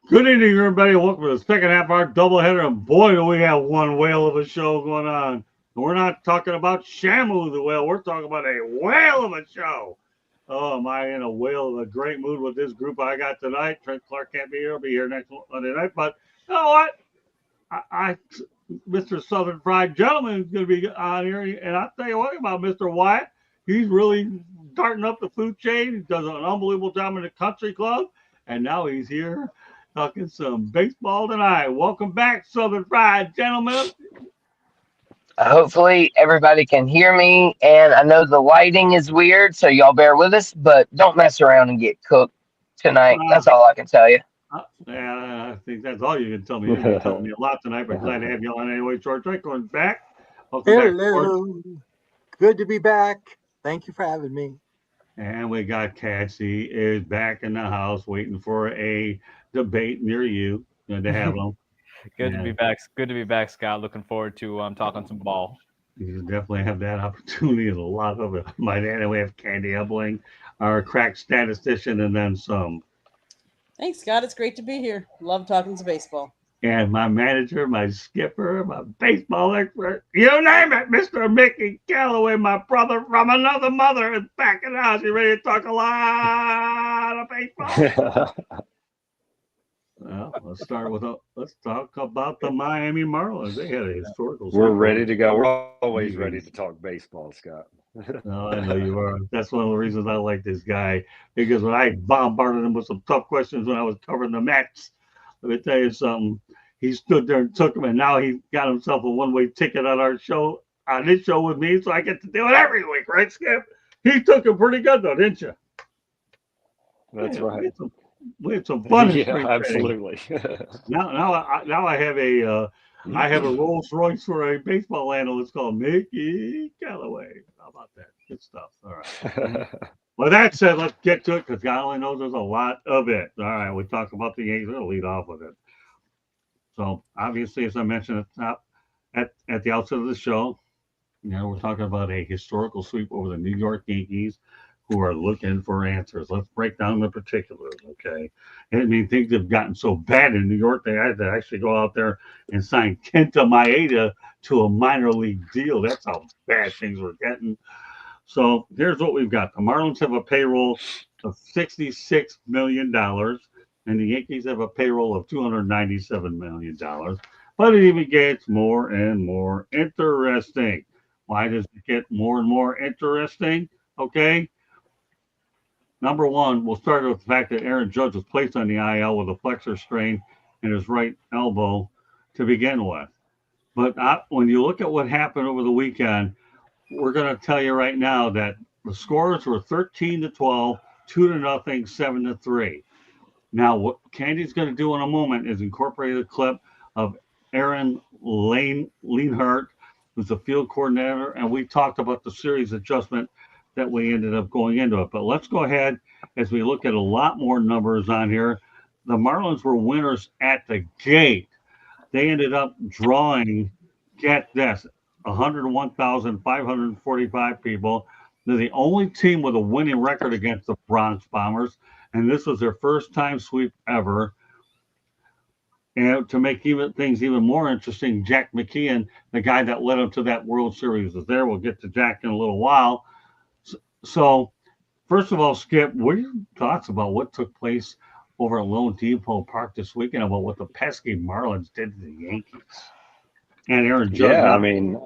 Good evening, everybody. Welcome to the second half of our doubleheader. And boy, do we have one whale of a show going on. We're not talking about Shamu the whale. We're talking about a whale of a show. Oh, am I in a whale of a great mood with this group I got tonight? Trent Clark can't be here. He'll be here next Monday night. But you know what? I Mr. Southern Fried Gentleman is going to be on here. And I'll tell you what about Mr. Wyatt. He's really darting up the food chain. He does an unbelievable job in the country club. And now he's here talking some baseball tonight. Welcome back, Southern Fried Gentlemen. Hopefully everybody can hear me, and I know the lighting is weird, so y'all bear with us, but don't mess around and get cooked tonight. Uh, That's all I can tell you. yeah, I think that's all you can tell me. You're going to be telling me a lot tonight, but glad to have you on anyway. George Drake going back. Welcome back, George. Hello. Good to be back. Thank you for having me. And we got Cassie is back in the house waiting for a debate near you. Good to have them. Good to be back. Good to be back, Scott. Looking forward to talking some ball. You definitely have that opportunity and a lot of it. Might add, we have Candy Ebling, our crack statistician, and then some. Thanks, Scott. It's great to be here. Love talking to baseball. And my manager, my skipper, my baseball expert, you name it, Mr. Mickey Calloway, my brother from another mother, is back in the house. You ready to talk a lot of baseball? Well, let's talk about the Miami Marlins. They had a historical. We're ready to go. We're always ready to talk baseball, Scott. No, I know you are. That's one of the reasons I like this guy, because when I bombarded him with some tough questions when I was covering the Mets, let me tell you something. He stood there and took them, and now he got himself a one-way ticket on our show, on this show with me, so I get to do it every week, right, Skip? He took him pretty good, though, didn't you? That's right. We had some fun. Yeah, absolutely. now I have a Rolls Royce for a baseball analyst called Mickey Callaway. How about that? Good stuff. All right. Well, that said, let's get to it because God only knows there's a lot of it. All right, we talk about the Yankees. We'll lead off with it. So obviously, as I mentioned at the outset of the show, we're talking about a historical sweep over the New York Yankees, who are looking for answers. Let's break down the particulars, okay? I mean, things have gotten so bad in New York, they had to actually go out there and sign Kenta Maeda to a minor league deal. That's how bad things were getting. So here's what we've got. The Marlins have a payroll of $66 million, and the Yankees have a payroll of $297 million. But it even gets more and more interesting. Why does it get more and more interesting? Okay. Number one, we'll start with the fact that Aaron Judge was placed on the IL with a flexor strain in his right elbow to begin with. But when you look at what happened over the weekend, we're going to tell you right now that the scores were 13-12, 2-0, 7-3. Now, what Candy's going to do in a moment is incorporate a clip of Aaron Leyland, who's the field coordinator, and we talked about the series adjustment that we ended up going into it. But let's go ahead as we look at a lot more numbers on here. The Marlins were winners at the gate. They ended up drawing, get this, 101,545 people. They're the only team with a winning record against the Bronx Bombers, and this was their first time sweep ever. And to make things even more interesting, Jack McKeon, the guy that led them to that World Series, is there. We'll get to Jack in a little while. So, first of all, Skip, what are your thoughts about what took place over at Lone Depot Park this weekend about what the pesky Marlins did to the Yankees? And Aaron Judge. Yeah, I mean.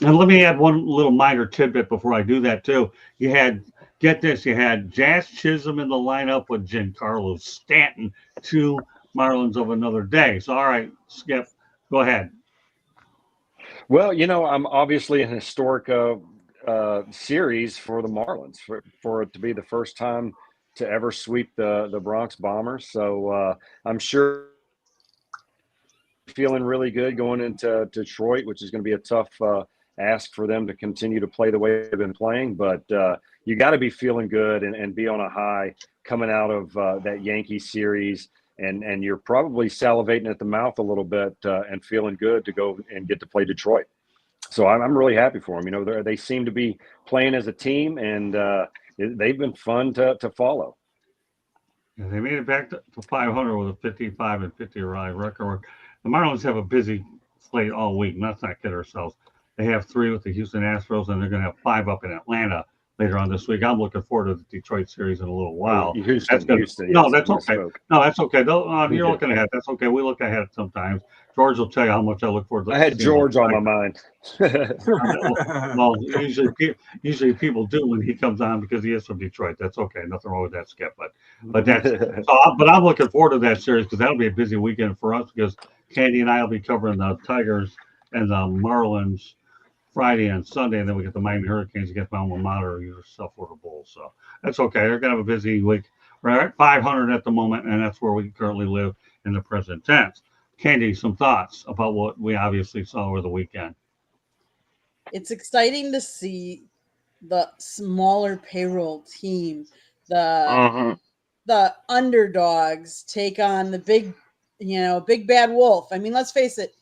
And let me add one little minor tidbit before I do that, too. You had Jazz Chisholm in the lineup with Giancarlo Stanton, two Marlins of another day. So, all right, Skip, go ahead. Well, I'm obviously an historic series for the Marlins for it to be the first time to ever sweep the Bronx Bombers. So I'm sure feeling really good going into Detroit, which is going to be a tough ask for them to continue to play the way they've been playing. But you got to be feeling good and be on a high coming out of that Yankee series. And you're probably salivating at the mouth a little bit and feeling good to go and get to play Detroit. So I'm really happy for them. They seem to be playing as a team, and they've been fun to follow. Yeah, they made it back to 500 with a 55 and 50 record. The Marlins have a busy slate all week. Let's not kid ourselves. They have 3 with the Houston Astros, and they're going to have 5 up in Atlanta later on this week. I'm looking forward to the Detroit series in a little while. Houston, That's good. Houston. No, Yes, that's okay. misspoke. No, that's okay. Me You're too. looking ahead. That's okay. We look ahead sometimes. George will tell you how much I look forward to. I had seeing George the on my mind. well, usually people do when he comes on because he is from Detroit. That's okay. Nothing wrong with that, Skip. But that's but I'm looking forward to that series because that'll be a busy weekend for us because Candy and I will be covering the Tigers and the Marlins Friday and Sunday, and then we get the Miami Hurricanes against my alma mater, yourself for the Bulls. So that's okay. They're gonna have a busy week. We're at 500 at the moment, and that's where we currently live in the present tense. Candy, some thoughts about what we obviously saw over the weekend? It's exciting to see the smaller payroll team, the underdogs take on the big bad wolf. I mean, let's face it,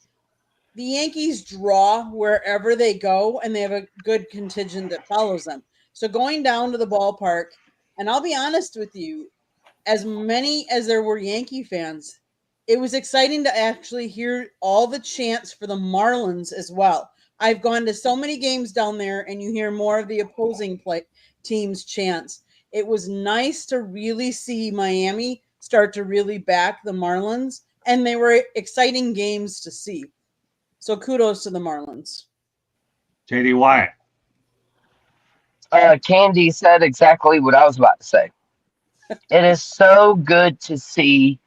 the Yankees draw wherever they go, and they have a good contingent that follows them. So going down to the ballpark, and I'll be honest with you, as many as there were Yankee fans, it was exciting to actually hear all the chants for the Marlins as well. I've gone to so many games down there, and you hear more of the opposing team's chants. It was nice to really see Miami start to really back the Marlins, and they were exciting games to see. So kudos to the Marlins. JD Wyatt. Candy said exactly what I was about to say. It is so good to see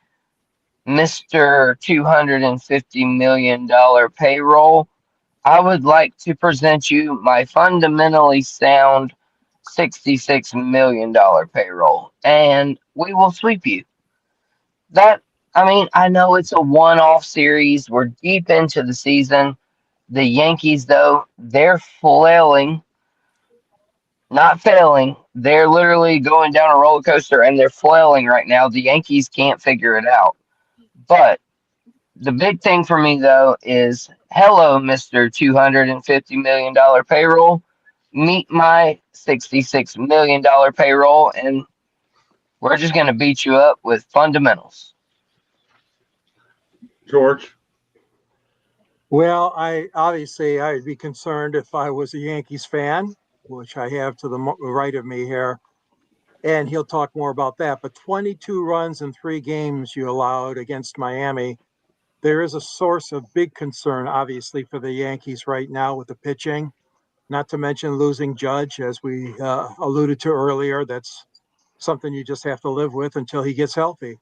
Mr. $250 million payroll. I would like to present you my fundamentally sound $66 million payroll, and we will sweep you. I know it's a one-off series. We're deep into the season. The Yankees, though, they're flailing, not failing. They're literally going down a roller coaster, and they're flailing right now. The Yankees can't figure it out. But the big thing for me, though, is hello, Mr. $250 million payroll. Meet my $66 million payroll, and we're just going to beat you up with fundamentals. George. Well, I'd be concerned if I was a Yankees fan, which I have to the right of me here, and he'll talk more about that. But 22 runs in 3 games you allowed against Miami. There is a source of big concern, obviously, for the Yankees right now with the pitching, not to mention losing Judge, as we alluded to earlier. That's something you just have to live with until he gets healthy.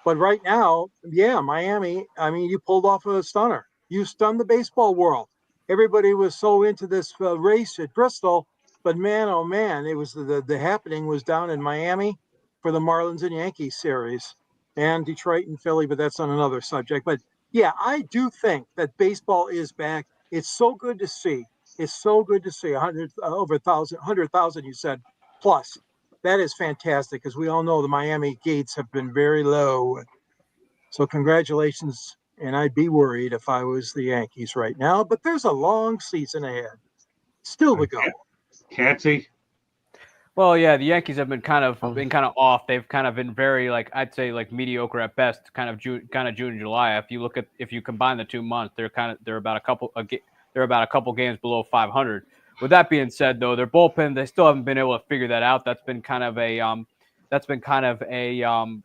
But right now, yeah, Miami, I mean, you pulled off a stunner. You stunned the baseball world. Everybody was so into this race at Bristol, but man, oh man, it was the happening was down in Miami for the Marlins and Yankees series, and Detroit and Philly, but that's on another subject. But yeah, I do think that baseball is back. It's so good to see. It's so good to see 100 over 100,000. You said plus. That is fantastic because we all know the Miami gates have been very low. So congratulations. And I'd be worried if I was the Yankees right now, but there's a long season ahead. Still to go. Catsy. Well, yeah, the Yankees have been kind of off. They've kind of been very I'd say mediocre at best. Kind of June and July. If you combine the 2 months, they're about a couple games below 500. With that being said, though, their bullpen, they still haven't been able to figure that out. That's been kind of an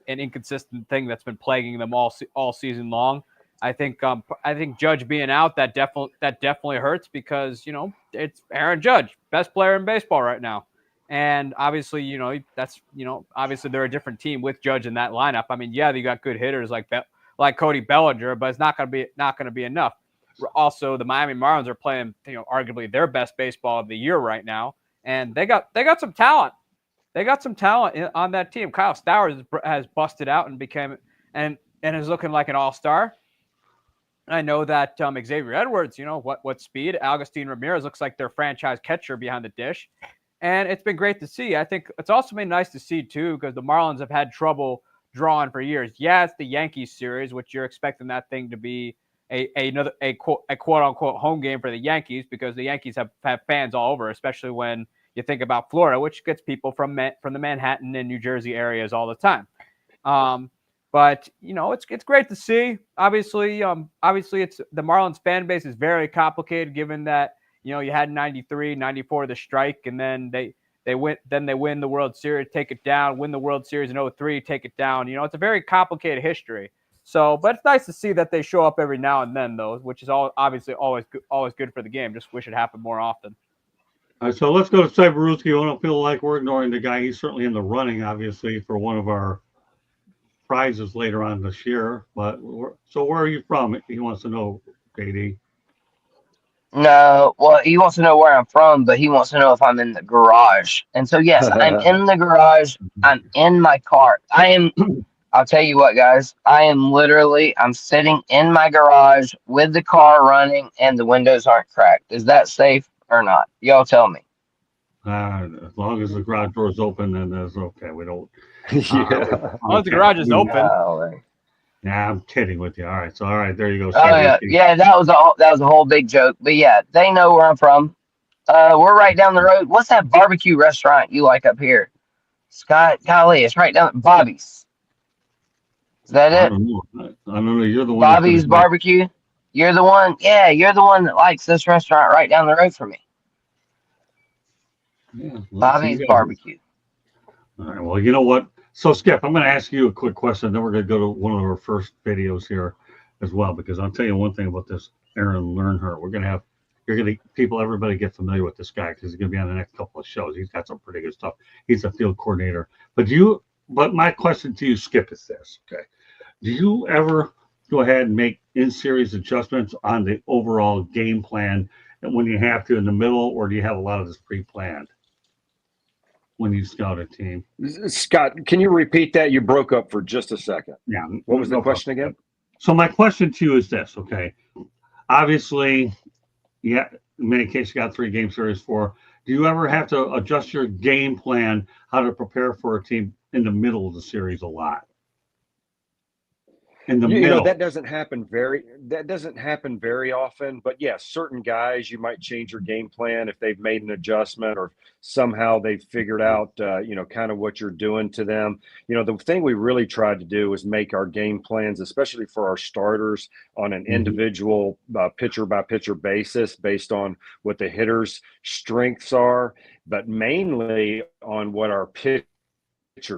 inconsistent thing that's been plaguing them all season long. I think Judge being out, that definitely hurts because it's Aaron Judge, best player in baseball right now. And obviously, obviously they're a different team with Judge in that lineup. I mean, yeah, they got good hitters like Cody Bellinger, but it's not going to be enough. Also, the Miami Marlins are playing, arguably their best baseball of the year right now, and they got some talent. They got some talent on that team. Kyle Stowers has busted out and became and is looking like an all-star. I know that Xavier Edwards, what speed. Agustin Ramirez looks like their franchise catcher behind the dish. And it's been great to see. I think it's also been nice to see, too, because the Marlins have had trouble drawing for years. Yeah, it's the Yankees series, which you're expecting that thing to be a quote-unquote home game for the Yankees because the Yankees have fans all over, especially when you think about Florida, which gets people from the Manhattan and New Jersey areas all the time. But it's great to see. Obviously, it's the Marlins fan base is very complicated, given that you had 93, 94 the strike, and then they win the World Series, take it down, win the World Series in 03, take it down. It's a very complicated history. So, but it's nice to see that they show up every now and then, though, which is obviously always good for the game. Just wish it happened more often. All right, so let's go to Cyberowski. I don't feel like we're ignoring the guy. He's certainly in the running, obviously, for one of our prizes later on this year. But so where are you from? He wants to know, JD. No, well, he wants to know where I'm from, but he wants to know if I'm in the garage. And so, yes, I'm in the garage. I'm in my car. I'll tell you what, guys, I'm sitting in my garage with the car running and the windows aren't cracked. Is that safe or not? Y'all tell me. As long as the garage door's open, then that's okay. We don't. As long as the garage is open. Nah, I'm kidding with you. All right, there you go. Oh yeah, that was a whole big joke. But yeah, they know where I'm from. We're right down the road. What's that barbecue restaurant you like up here? Scott, golly, it's right down Bobby's. Is that it? I don't know. You're the one. Bobby's Barbecue. You're the one. Yeah, you're the one that likes this restaurant right down the road from me. Yeah, Bobby's Barbecue. All right. Well, you know what? So, Skip, I'm going to ask you a quick question. Then we're going to go to one of our first videos here as well, because I'll tell you one thing about this Aaron Learnhardt. Everybody get familiar with this guy because he's going to be on the next couple of shows. He's got some pretty good stuff. He's a field coordinator. But my question to you, Skip, is this, okay? Do you ever go ahead and make in-series adjustments on the overall game plan when you have to in the middle, or do you have a lot of this pre-planned when you scout a team? Scott, can you repeat that? You broke up for just a second. Yeah. What was the question again? So my question to you is this, okay? Obviously, in many cases, you got 3 game series for. Do you ever have to adjust your game plan, how to prepare for a team in the middle of the series a lot? In the middle. That doesn't happen very often, but yes, certain guys you might change your game plan if they've made an adjustment or somehow they've figured out kind of what you're doing to them. The thing we really tried to do is make our game plans, especially for our starters, on an individual pitcher by pitcher basis based on what the hitter's strengths are, but mainly on what our pitcher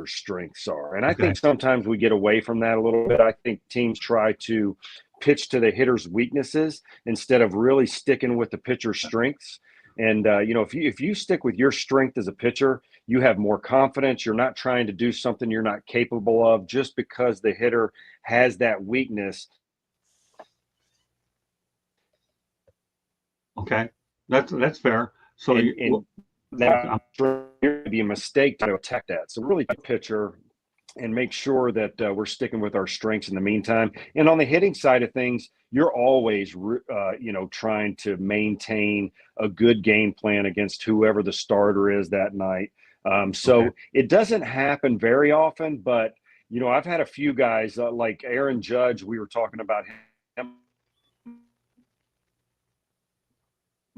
strengths are. And I think sometimes we get away from that a little bit. I think teams try to pitch to the hitter's weaknesses instead of really sticking with the pitcher's strengths. And if you stick with your strength as a pitcher, you have more confidence. You're not trying to do something you're not capable of just because the hitter has that weakness. Okay, that's fair. So that would be a mistake to attack that. So really pitcher and make sure that we're sticking with our strengths in the meantime. And on the hitting side of things, you're always, trying to maintain a good game plan against whoever the starter is that night. It doesn't happen very often, but, I've had a few guys like Aaron Judge. We were talking about him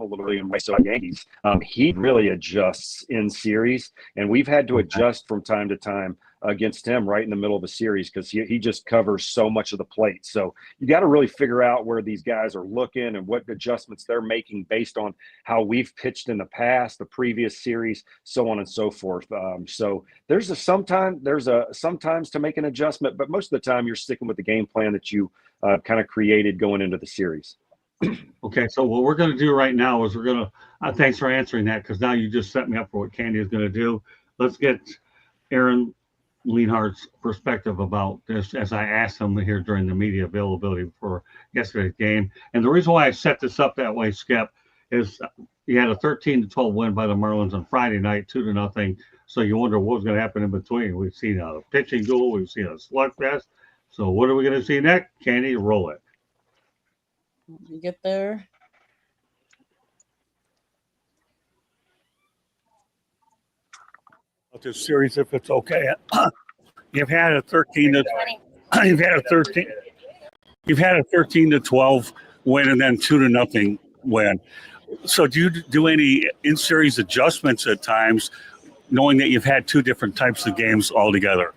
a little bit in my Yankees. He really adjusts in series, and we've had to adjust from time to time against him right in the middle of the series because he just covers so much of the plate. So you got to really figure out where these guys are looking and what adjustments they're making based on how we've pitched in the past, the previous series, so on and so forth. So there's sometimes to make an adjustment, but most of the time you're sticking with the game plan that you kind of created going into the series. Okay, so what we're going to do right now is we're going to thanks for answering that, because now you just set me up for what Candy is going to do. Let's get Aaron Learnhardt's perspective about this, as I asked him here during the media availability for yesterday's game. And the reason why I set this up that way, Skip, is you had a 13-12 win by the Marlins on Friday night, 2-0. So you wonder what was going to happen in between. We've seen a pitching duel, we've seen a slugfest. So what are we going to see next? Candy, roll it. Let me get there. This series, if it's okay. You've had a 13-12 win and then 2-0 win. So do you do any in-series adjustments at times, knowing that you've had 2 different types of games altogether?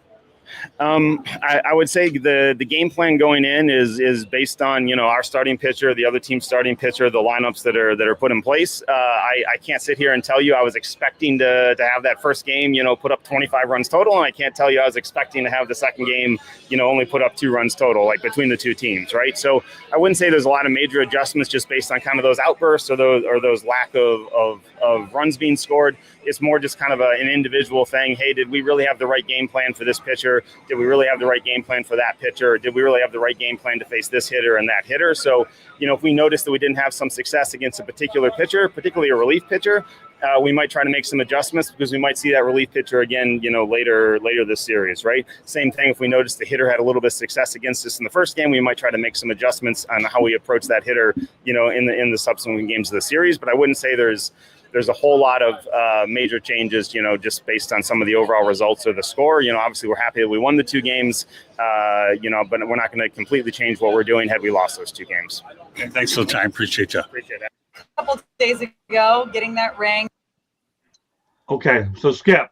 I would say the game plan going in is based on our starting pitcher, the other team's starting pitcher, the lineups that are put in place. I can't sit here and tell you I was expecting to have that first game put up 25 runs total, and I can't tell you I was expecting to have the second game only put up 2 runs total, like between the two teams, right? So I wouldn't say there's a lot of major adjustments just based on kind of those outbursts or those lack of runs being scored. It's more just kind of an individual thing. Hey, did we really have the right game plan for this pitcher? Did we really have the right game plan for that pitcher? Did we really have the right game plan to face this hitter and that hitter? So, if we noticed that we didn't have some success against a particular pitcher, particularly a relief pitcher, we might try to make some adjustments because we might see that relief pitcher again, later this series, right? Same thing. If we noticed the hitter had a little bit of success against us in the first game, we might try to make some adjustments on how we approach that hitter, in the subsequent games of the series. But I wouldn't say there's a whole lot of major changes, just based on some of the overall results or the score. Obviously we're happy that we won the 2 games, but we're not going to completely change what we're doing had we lost those 2 games. Thanks for the time. Appreciate you. Appreciate it. A couple days ago, getting that ring. Okay, so Skip,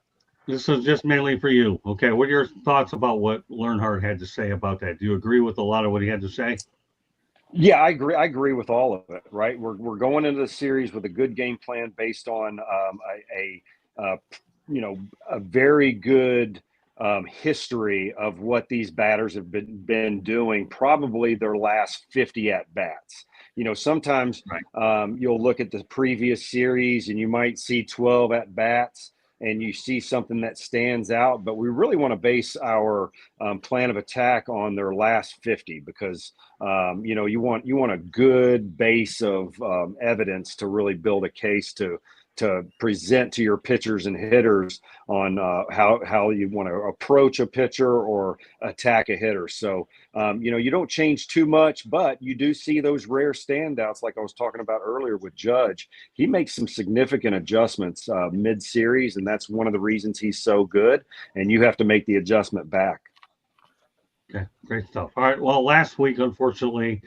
this is just mainly for you. Okay, what are your thoughts about what Learnhardt had to say about that? Do you agree with a lot of what he had to say? Yeah, I agree. I agree with all of it. Right, we're going into the series with a good game plan based on a very good history of what these batters have been doing. Probably their last 50 at bats. Sometimes you'll look at the previous series and you might see 12 at bats and you see something that stands out, but we really want to base our plan of attack on their last 50 because you want a good base of evidence to really build a case to present to your pitchers and hitters on how you want to approach a pitcher or attack a hitter. So, you don't change too much, but you do see those rare standouts like I was talking about earlier with Judge. He makes some significant adjustments mid-series, and that's one of the reasons he's so good, and you have to make the adjustment back. Okay, great stuff. All right, well, last week, unfortunately,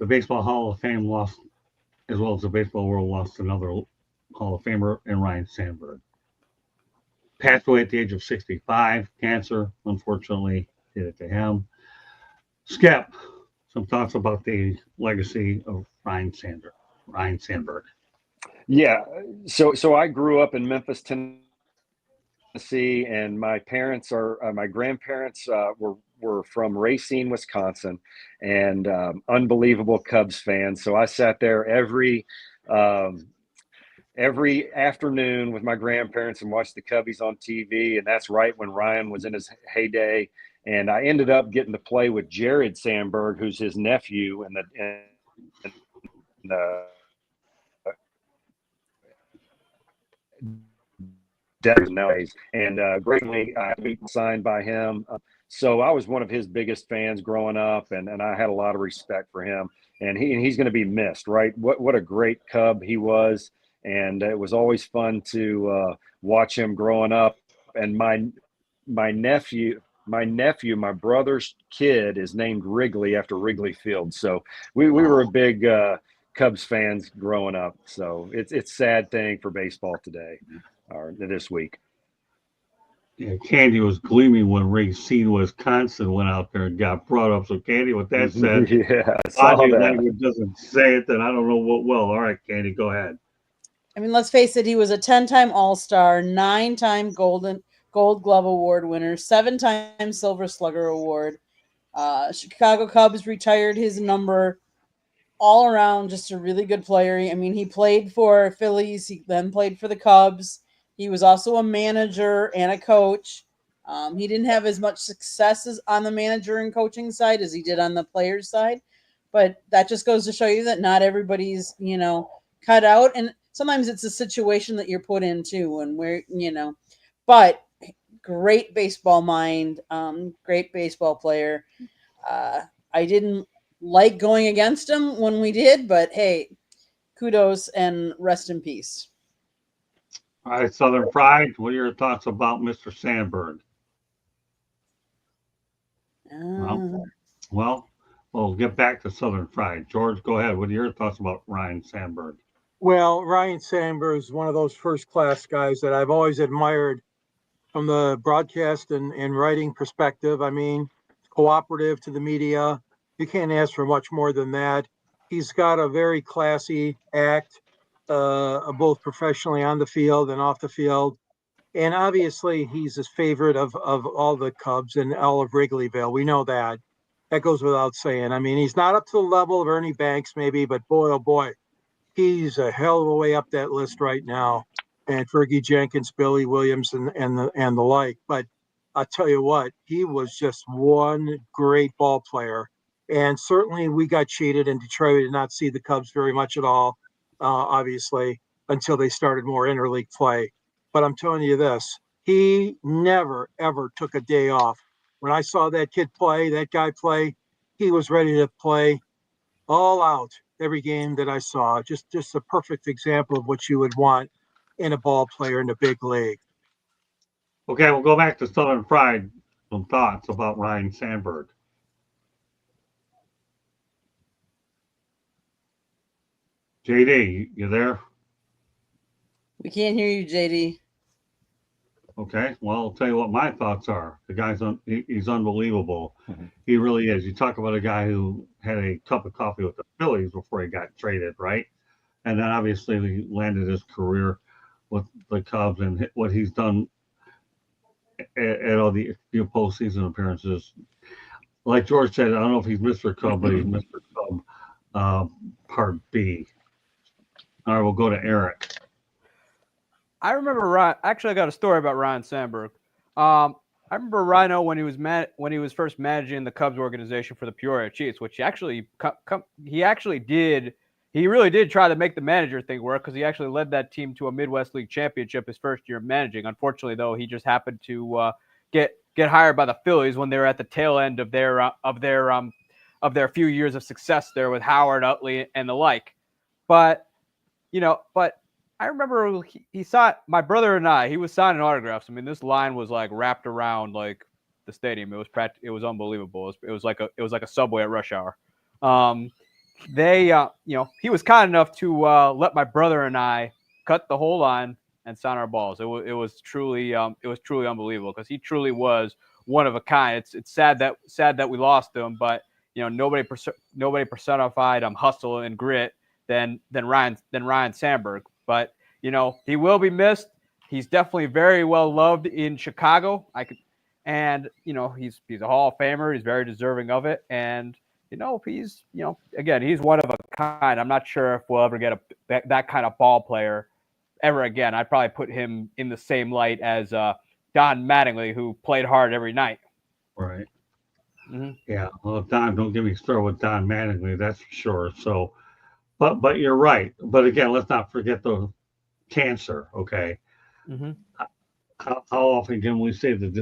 the Baseball Hall of Fame lost, as well as the baseball world lost another Hall of Famer in Ryne Sandberg. Passed away at the age of 65. Cancer, unfortunately, did it to him. Skip, some thoughts about the legacy of Ryne Sandberg. Yeah, so I grew up in Memphis, Tennessee, and my grandparents were from Racine, Wisconsin, and unbelievable Cubs fans. So I sat there every afternoon with my grandparents and watched the Cubbies on TV, and that's right when Ryan was in his heyday. And I ended up getting to play with Jared Sandberg, who's his nephew, and nowadays. And greatly signed by him. So I was one of his biggest fans growing up, and I had a lot of respect for him. And he's going to be missed, right? What a great Cub he was. And it was always fun to watch him growing up. And my nephew, my brother's kid, is named Wrigley after Wrigley Field. So we were a big Cubs fans growing up. So it's a sad thing for baseball today or this week. Yeah, Candy was gleaming when Racine, Wisconsin went out there and got brought up. So, Candy, with that said, body language doesn't say it, then I don't know what will. All right, Candy, go ahead. I mean, let's face it, he was a 10-time All-Star, 9-time Gold Glove Award winner, 7-time Silver Slugger Award. Chicago Cubs retired his number. All around, just a really good player. I mean, he played for Phillies. He then played for the Cubs. He was also a manager and a coach. He didn't have as much successes on the manager and coaching side as he did on the players side. But that just goes to show you that not everybody's, cut out. And sometimes it's a situation that you're put into and where, but great baseball mind, great baseball player. I didn't like going against him when we did, but hey, kudos and rest in peace. All right, Southern Pride, what are your thoughts about Mr. Sandberg? Well, we'll get back to Southern Pride. George, go ahead. What are your thoughts about Ryne Sandberg? Well, Ryne Sandberg is one of those first-class guys that I've always admired from the broadcast and writing perspective. I mean, cooperative to the media. You can't ask for much more than that. He's got a very classy act, both professionally on the field and off the field. And obviously, he's his favorite of all the Cubs and all of Wrigleyville. We know that. That goes without saying. I mean, he's not up to the level of Ernie Banks, maybe, but boy, oh boy, he's a hell of a way up that list right now. And Fergie Jenkins, Billy Williams, and the like. But I'll tell you what, he was just one great ball player. And certainly we got cheated in Detroit. We did not see the Cubs very much at all, obviously, until they started more interleague play. But I'm telling you this, he never, ever took a day off. When I saw that guy play, he was ready to play all out every game that I saw. Just a perfect example of what you would want in a ball player in the big league. Okay, we'll go back to Southern Pride. Some thoughts about Ryne Sandberg. JD, you there? We can't hear you, JD. Okay, well, I'll tell you what my thoughts are. The guy's he's unbelievable. He really is. You talk about a guy who had a cup of coffee with the Phillies before he got traded, right? And then obviously he landed his career with the Cubs and what he's done at all the few postseason appearances. Like George said, I don't know if he's Mr. Cub, but he's Mr. Cub Part B. All right, we'll go to Eric. I remember Ryan. Actually, I got a story about Ryne Sandberg. I remember Rhino when he was first managing the Cubs organization for the Peoria Chiefs, which he actually did. He really did try to make the manager thing work because he actually led that team to a Midwest League championship his first year managing. Unfortunately, though, he just happened to get hired by the Phillies when they were at the tail end of their few years of success there with Howard, Utley, and the like. But I remember he saw my brother and I. He was signing autographs. I mean, this line was like wrapped around like the stadium. It was unbelievable. It was like a subway at rush hour. He was kind enough to let my brother and I cut the whole line and sign our balls. It was truly unbelievable because he truly was one of a kind. It's sad that we lost him, but nobody personified hustle and grit than Ryne Sandberg. But he will be missed. He's definitely very well loved in Chicago. He's a Hall of Famer. He's very deserving of it, and he's one of a kind. I'm not sure if we'll ever get that kind of ball player ever again. I'd probably put him in the same light as Don Mattingly, who played hard every night. Right. Mm-hmm. Yeah. Well, don't get me started with Don Mattingly. That's for sure. So, but you're right. But again, let's not forget the cancer. Okay. Mm-hmm. How often can we say that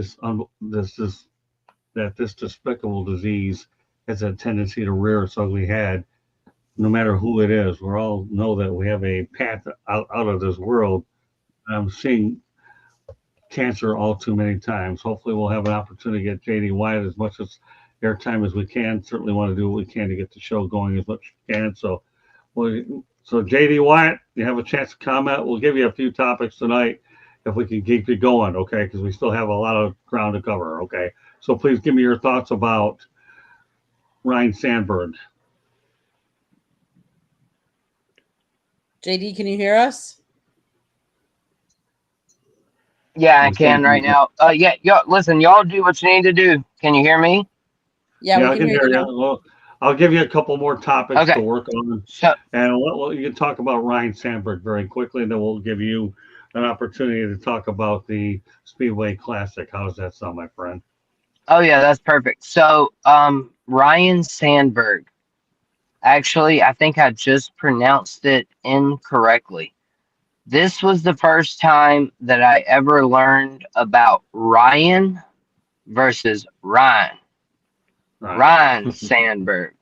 this despicable disease has a tendency to rear its ugly head, no matter who it is? We all know that we have a path out of this world. I'm seeing cancer all too many times. Hopefully we'll have an opportunity to get JD Wyatt as much as airtime as we can. Certainly want to do what we can to get the show going as much as we can. So JD Wyatt, you have a chance to comment. We'll give you a few topics tonight if we can keep it going, okay? Because we still have a lot of ground to cover, okay? So please give me your thoughts about Ryne Sandberg. JD, can you hear us? Yeah, I can right now. Listen, y'all do what you need to do. Can you hear me? Yeah, I can hear you. Well, I'll give you a couple more topics to work on. And you can talk about Ryne Sandberg very quickly, and then we'll give you an opportunity to talk about the Speedway Classic. How does that sound, my friend? Oh, yeah, that's perfect. So, Ryne Sandberg. Actually, I think I just pronounced it incorrectly. This was the first time that I ever learned about Ryan versus Ryne. Ryne Sandberg.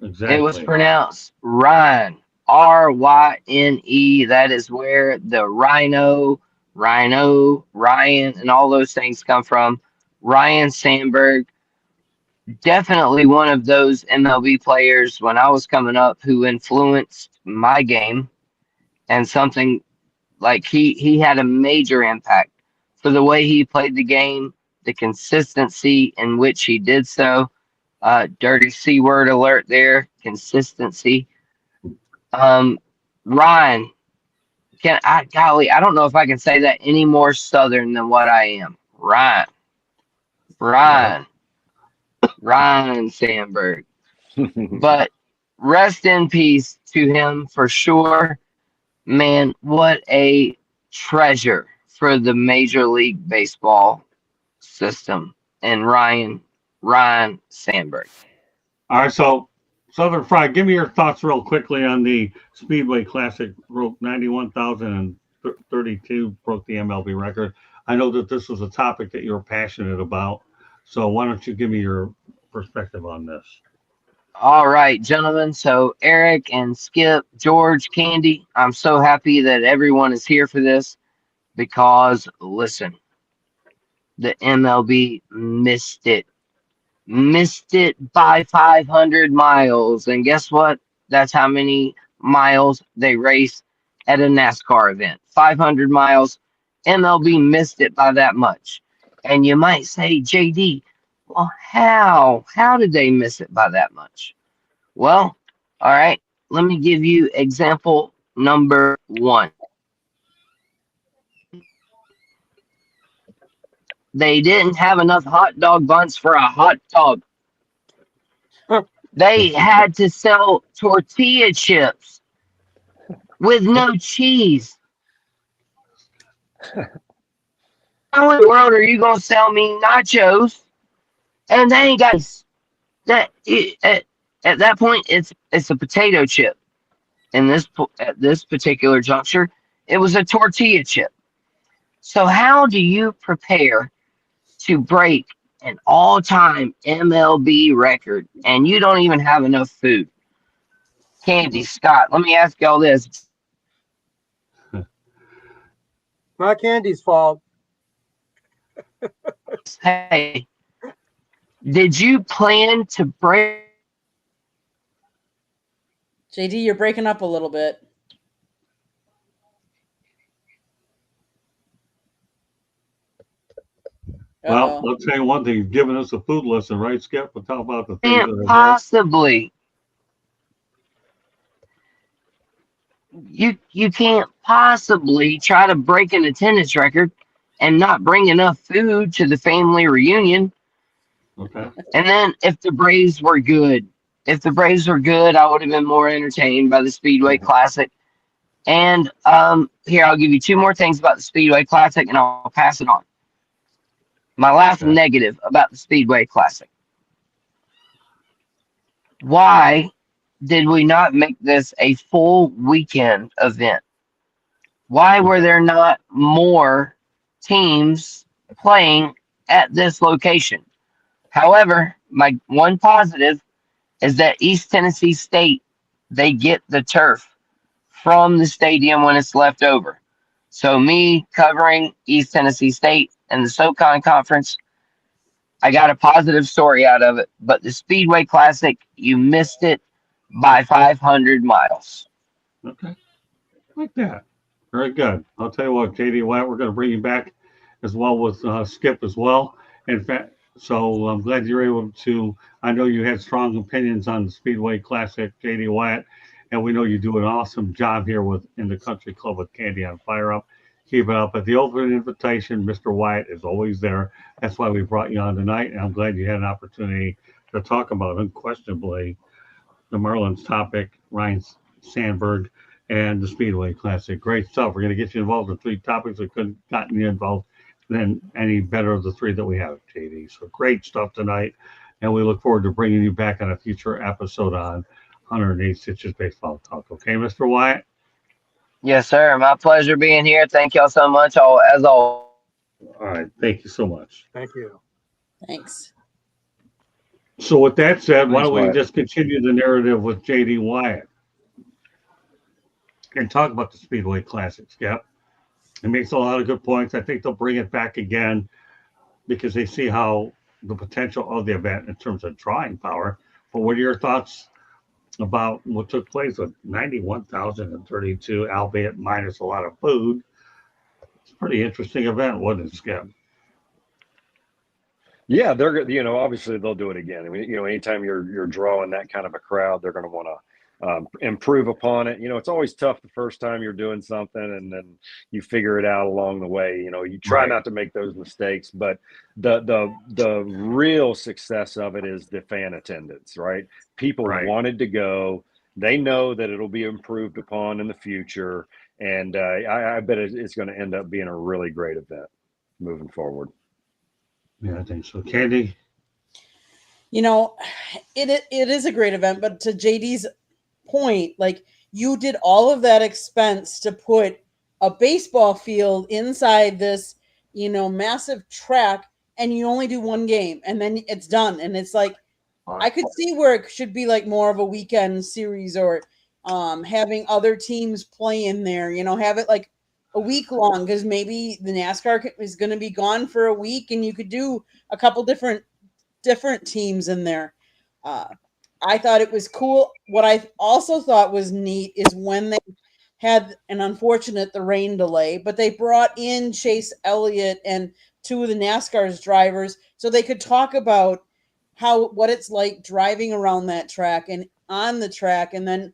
Exactly. It was pronounced Ryne. R-Y-N-E. That is where the Rhino, Ryan, and all those things come from. Ryne Sandberg. Definitely one of those MLB players when I was coming up who influenced my game, and something like he had a major impact for the way he played the game, the consistency in which he did so. Dirty C word alert there, consistency. Ryan, golly, I don't know if I can say that any more Southern than what I am. Ryan Sandberg. But rest in peace to him for sure. Man, what a treasure for the Major League Baseball system. And Ryan Sandberg. All right, so Southern Fried, give me your thoughts real quickly on the Speedway Classic. Broke 91,032, broke the MLB record. I know that this was a topic that you're passionate about, so why don't you give me your perspective on this? All right, gentlemen. So Eric and Skip, George, Candy, I'm so happy that everyone is here for this because listen, the MLB missed it by 500 miles. And guess what? That's how many miles they race at a NASCAR event. 500 miles. MLB missed it by that much. And you might say, JD, well, how? How did they miss it by that much? Well, all right, let me give you example number 1. They didn't have enough hot dog buns for a hot dog. They had to sell tortilla chips with no cheese. How in the world are you going to sell me nachos? And they ain't got that. At that point, it's a potato chip. At this particular juncture, it was a tortilla chip. So how do you prepare to break an all-time MLB record and you don't even have enough food? Candy, Scott, let me ask y'all this. Not Candy's fault. Hey, did you plan to break? JD, you're breaking up a little bit. Well, I'll tell you one thing. You've given us a food lesson, right, Skip? We'll talk about the things that are Possibly. You can't possibly try to break an attendance record and not bring enough food to the family reunion. okay. And then if the Braves were good, I would have been more entertained by the Speedway Classic. And here, I'll give you 2 more things about the Speedway Classic and I'll pass it on. My last negative about the Speedway Classic. Why did we not make this a full weekend event? Why were there not more teams playing at this location? However, my one positive is that East Tennessee State, they get the turf from the stadium when it's left over. So me covering East Tennessee State and the SoCon Conference, I got a positive story out of it. But the Speedway Classic, you missed it by 500 miles. Okay. Like that. Very good. I'll tell you what, JD White, we're going to bring you back as well with Skip as well. In fact, so I'm glad you're able to. I know you had strong opinions on the Speedway Classic, JD White, and we know you do an awesome job here in the Country Club with Candy on Fire Up. Keep it up. At the open invitation, Mr. White is always there. That's why we brought you on tonight, and I'm glad you had an opportunity to talk about, unquestionably, the Marlins topic, Ryan Sandberg, and the Speedway Classic. Great stuff. We're going to get you involved in 3 topics. We couldn't gotten you involved than any better of the 3 that we have, JD. So great stuff tonight, and we look forward to bringing you back on a future episode on 108 Stitches Baseball Talk. Okay, Mr. Wyatt? Yes, sir. My pleasure being here. Thank y'all so much. As always. All right. Thank you so much. Thank you. Thanks. So with that said, why Thanks, don't we Wyatt. just continue the narrative with JD Wyatt and talk about the Speedway Classic, Skip? It makes a lot of good points. I think they'll bring it back again because they see how the potential of the event in terms of drawing power. But what are your thoughts about what took place with 91,032, albeit minus a lot of food? It's a pretty interesting event, wasn't it, Skip? Yeah, they're obviously they'll do it again. I mean, anytime you're drawing that kind of a crowd, they're going to want to improve upon it. It's always tough the first time you're doing something, and then you figure it out along the way. You try Right. not to make those mistakes, but the real success of it is the fan attendance, right? People Right. wanted to go. They know that it'll be improved upon in the future, and I bet it's going to end up being a really great event moving forward. Yeah, I think so. Candy? It is a great event, but to JD's point, like, you did all of that expense to put a baseball field inside this, massive track, and you only do one game and then it's done. And it's like, I could see where it should be like more of a weekend series, or having other teams play in there, have it like a week long, because maybe the NASCAR is going to be gone for a week and you could do a couple different teams in there. I thought it was cool. What I also thought was neat is when they had the rain delay, but they brought in Chase Elliott and two of the NASCAR's drivers so they could talk about what it's like driving around that track and on the track. And then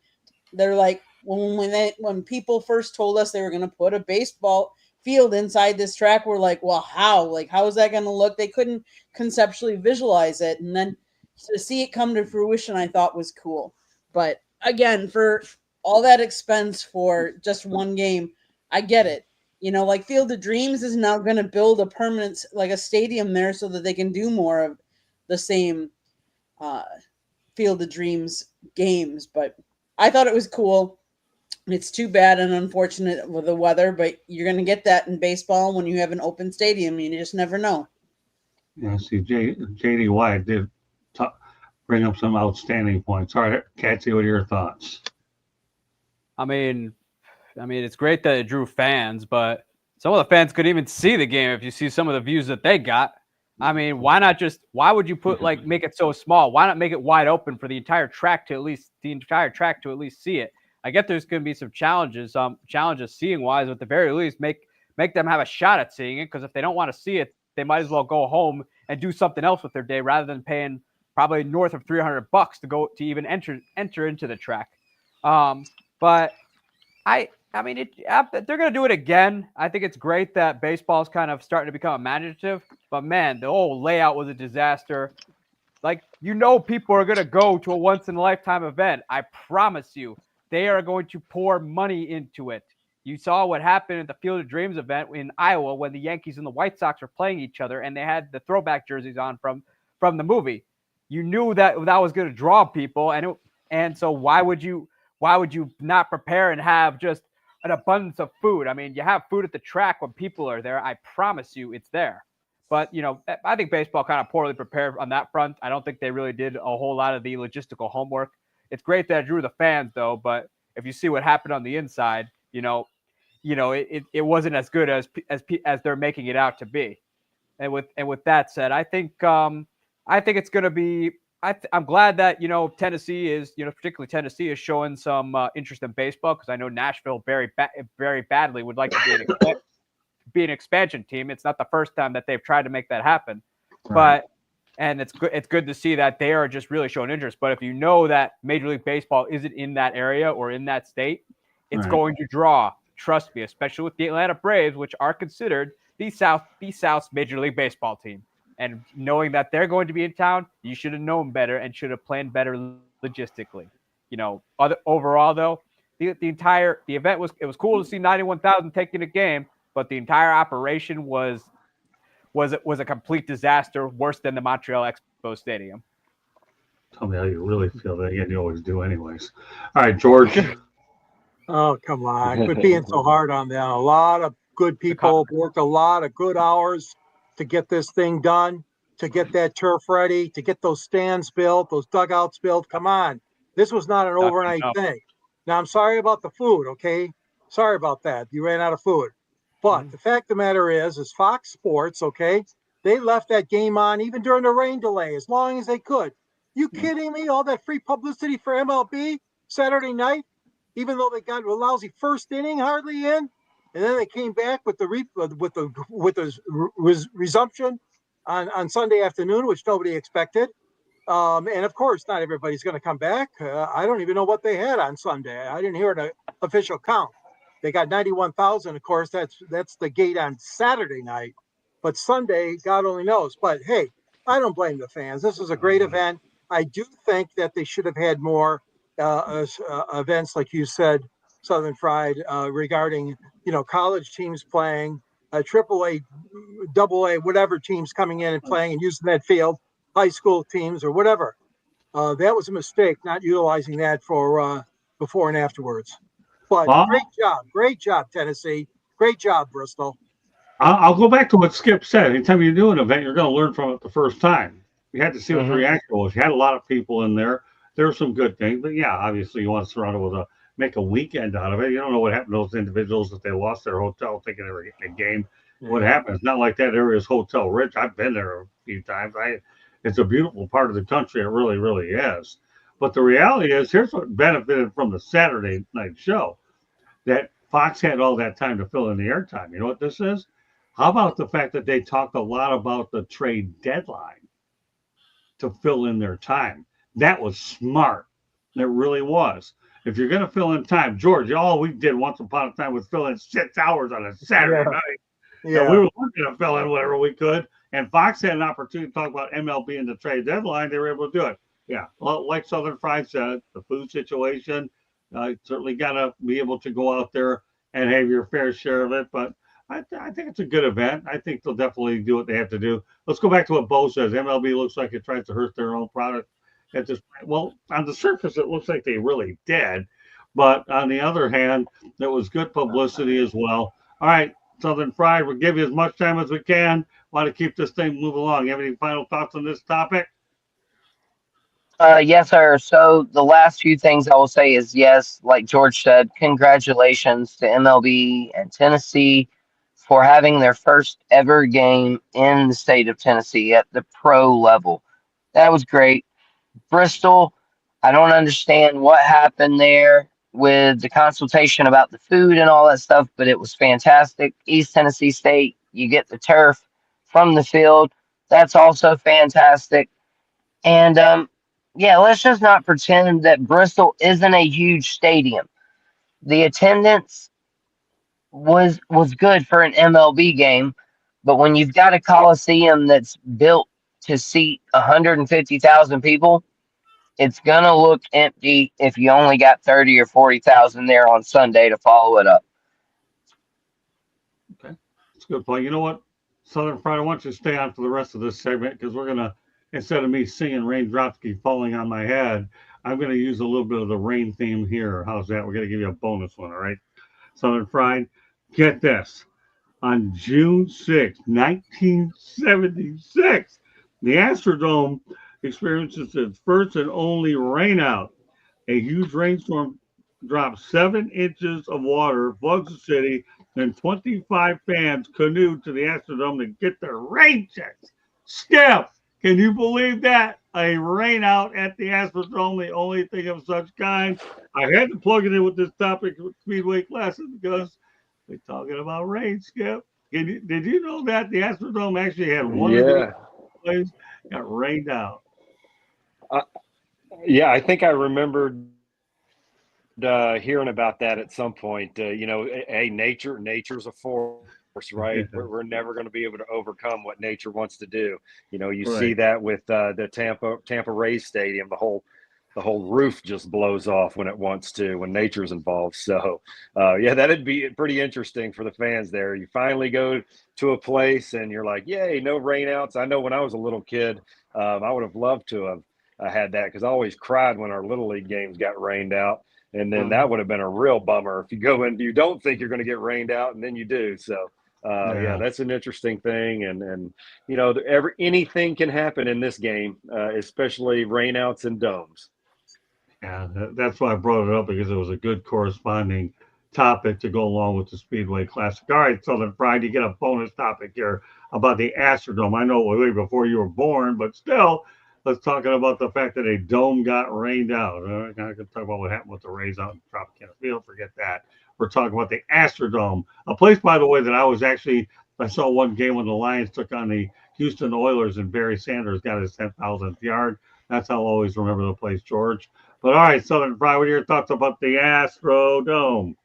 they're like, when people first told us they were going to put a baseball field inside this track, we're like, well, how? Like, how is that going to look? They couldn't conceptually visualize it. And then to see it come to fruition, I thought was cool. But again, for all that expense for just one game, I get it. Like Field of Dreams is now going to build a permanent, like a stadium there so that they can do more of the same Field of Dreams games. But I thought it was cool. It's too bad and unfortunate with the weather, but you're going to get that in baseball when you have an open stadium. You just never know. Yeah, see, JD White did bring up some outstanding points. All right, Katsy, what are your thoughts? I mean, it's great that it drew fans, but some of the fans couldn't even see the game. If you see some of the views that they got, I mean, why would you make it so small? Why not make it wide open for the entire track to at least see it? I get there's going to be some challenges seeing wise, but at the very least, make them have a shot at seeing it. Because if they don't want to see it, they might as well go home and do something else with their day rather than paying probably north of $300 to even enter into the track. But they're going to do it again. I think it's great that baseball's kind of starting to become imaginative. But man, the whole layout was a disaster. Like, people are going to go to a once in a lifetime event. I promise you. They are going to pour money into it. You saw what happened at the Field of Dreams event in Iowa when the Yankees and the White Sox were playing each other, and they had the throwback jerseys on from the movie. You knew that was going to draw people, and so why would you not prepare and have just an abundance of food? I mean, you have food at the track when people are there. I promise you, it's there. But I think baseball kind of poorly prepared on that front. I don't think they really did a whole lot of the logistical homework. It's great that it drew the fans, though. But if you see what happened on the inside, it wasn't as good as they're making it out to be. And with that said, I think it's going to be. I'm glad that Tennessee is particularly Tennessee is showing some interest in baseball, because I know Nashville very badly would like to be an expansion team. It's not the first time that they've tried to make that happen, Right. and it's good to see that they are just really showing interest. But if you know that Major League Baseball isn't in that area or in that state, it's Right. going to draw. Trust me, especially with the Atlanta Braves, which are considered the South's Major League Baseball team. And knowing that they're going to be in town, you should have known better and should have planned better logistically. Overall though, the event was cool to see 91,000 taking a game, but the entire operation was a complete disaster, worse than the Montreal Expo Stadium. Tell me how you really feel. That you always do, anyways. All right, George. Oh, come on. Quit being so hard on them. A lot of good people worked a lot of good hours to get this thing done, to get that turf ready, to get those stands built, those dugouts built. Come on. This was not an overnight thing. Now, I'm sorry about the food, okay? Sorry about that. You ran out of food. But the fact of the matter is Fox Sports, okay, they left that game on even during the rain delay as long as they could. You kidding me? All that free publicity for MLB Saturday night, even though they got a lousy first inning hardly in? and then they came back with the resumption on Sunday afternoon, which nobody expected. And of course, not everybody's going to come back. I don't even know what they had on Sunday. I didn't hear an official count. They got 91,000. Of course, that's the gate on Saturday night, but Sunday, God only knows. But hey, I don't blame the fans. This is a great event. I do think that they should have had more events, like you said, Southern Fried, regarding college teams playing, AAA, AA, whatever teams coming in and playing and using that field, high school teams or whatever. That was a mistake not utilizing that for before and afterwards. But Well, great job, Tennessee. Great job, Bristol. I'll go back to what Skip said. Anytime you do an event, you're going to learn from it the first time. You had to see what the reaction was. You had a lot of people in there. There were some good things, but yeah, obviously you want to surround it with make a weekend out of it. You don't know what happened to those individuals if they lost their hotel thinking they were getting a game. What happened? It's not like that area is hotel rich. I've been there a few times. It's a beautiful part of the country. It really, really is. But the reality is, here's what benefited from the Saturday night show, that Fox had all that time to fill in the airtime. You know what this is? How about the fact that they talked a lot about the trade deadline to fill in their time? That was smart. It really was. If you're going to fill in time, George, all we did once upon a time was fill in 6 hours on a Saturday night. Yeah. And we were looking to fill in whatever we could. And Fox had an opportunity to talk about MLB and the trade deadline. They were able to do it. Yeah. Well, like Southern Fried said, the food situation, certainly got to be able to go out there and have your fair share of it. But I think it's a good event. I think they'll definitely do what they have to do. Let's go back to what Bo says. MLB looks like it tries to hurt their own product at this point. Well, on the surface, it looks like they really did. But on the other hand, there was good publicity as well. All right, Southern Fried, we'll give you as much time as we can. Want to keep this thing moving along. You have any final thoughts on this topic? Yes, sir. So the last few things I will say is yes, like George said, congratulations to MLB and Tennessee for having their first ever game in the state of Tennessee at the pro level. That was great. Bristol, I don't understand what happened there with the consultation about the food and all that stuff, but it was fantastic. East Tennessee State, you get the turf from the field. That's also fantastic. And yeah, let's just not pretend that Bristol isn't a huge stadium. The attendance was good for an MLB game, but when you've got a coliseum that's built to seat 150,000 people, it's gonna look empty if you only got 30 or 40,000 there on Sunday to follow it up. Okay, that's a good point. You know what, Southern Fried, I want you to stay on for the rest of this segment because we're gonna, instead of me singing "Raindrops Keep Falling on My Head," I'm gonna use a little bit of the rain theme here. How's that? We're gonna give you a bonus one, all right? Southern Fried, get this. On June 6, 1976, the Astrodome experiences its first and only rainout. A huge rainstorm drops 7 inches of water, floods the city, and 25 fans canoed to the Astrodome to get their rain checks. Skip, can you believe that? A rainout at the Astrodome, the only thing of such kind. I had to plug it in with this topic with Speedway classes because we're talking about rain, Skip. Did you know that the Astrodome actually had one of the plays got rained out? Yeah, I think I remembered hearing about that at some point. Hey, nature's a force, right? We're never going to be able to overcome what nature wants to do. You see that with the Tampa Rays stadium. The whole roof just blows off when it wants to, when nature's involved. So, yeah, that'd be pretty interesting for the fans there. You finally go to a place and you're like, yay, no rainouts. I know when I was a little kid, I would have loved to have had that because I always cried when our Little League games got rained out. And then that would have been a real bummer if you go in, you don't think you're going to get rained out, and then you do. So, yeah, that's an interesting thing. And anything can happen in this game, especially rainouts and domes. Yeah, that's why I brought it up because it was a good corresponding topic to go along with the Speedway Classic. All right, Southern Fried, you get a bonus topic here about the Astrodome. I know way before you were born, but still, let's talk about the fact that a dome got rained out. I can talk about what happened with the Rays out in Tropicana Field. Forget that. We're talking about the Astrodome, a place, by the way, that I saw one game when the Lions took on the Houston Oilers and Barry Sanders got his 10,000th yard. That's how I'll always remember the place, George. But all right, Southern Fry, what are your thoughts about the Astrodome?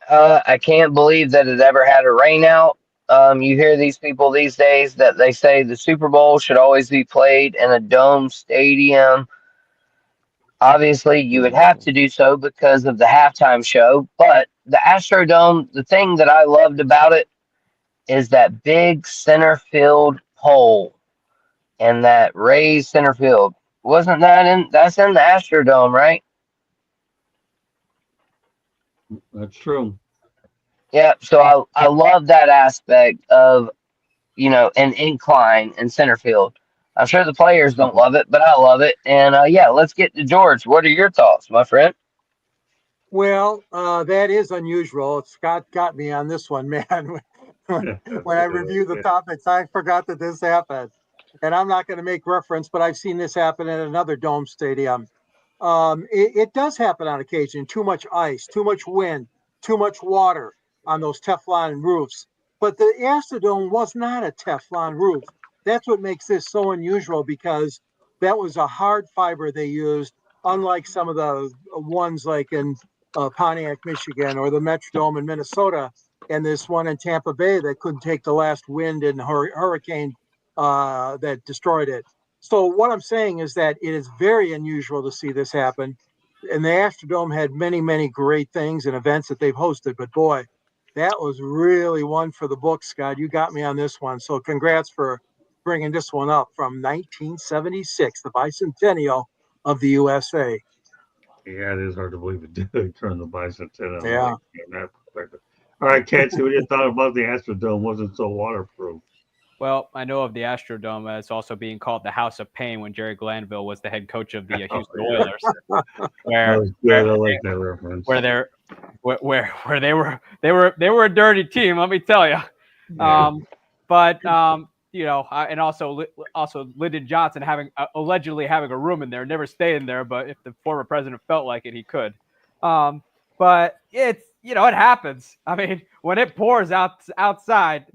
I can't believe that it ever had a rain out. You hear these people these days that they say the Super Bowl should always be played in a dome stadium. Obviously, you would have to do so because of the halftime show. But the Astrodome, the thing that I loved about it is that big center field pole and that raised center field. Wasn't that that's in the Astrodome, right? That's true. Yeah, so I love that aspect of, an incline in center field. I'm sure the players don't love it, but I love it. And yeah, let's get to George. What are your thoughts, my friend? Well, that is unusual. Scott got me on this one, man. When I reviewed the topics, I forgot that this happened. And I'm not going to make reference, but I've seen this happen in another dome stadium. It does happen on occasion. Too much ice, too much wind, too much water on those Teflon roofs. But the Astrodome was not a Teflon roof. That's what makes this so unusual, because that was a hard fiber they used, unlike some of the ones like in Pontiac, Michigan, or the Metrodome in Minnesota, and this one in Tampa Bay that couldn't take the last wind and hurricane that destroyed it. So what I'm saying is that it is very unusual to see this happen. And the Astrodome had many, many great things and events that they've hosted. But boy, that was really one for the books, Scott. You got me on this one. So congrats for bringing this one up from 1976, the bicentennial of the USA. Yeah, it is hard to believe it did turn the bicentennial. Yeah. In that perspective. All right, Cassie, what you thought about the Astrodome? Wasn't so waterproof. Well, I know of the Astrodome as also being called the House of Pain when Jerry Glanville was the head coach of the Houston Oilers, I like that reference. Where they were a dirty team, let me tell you. Yeah. And also Lyndon Johnson allegedly having a room in there, never staying there, but if the former president felt like it, he could. But it's it happens. I mean, when it pours outside,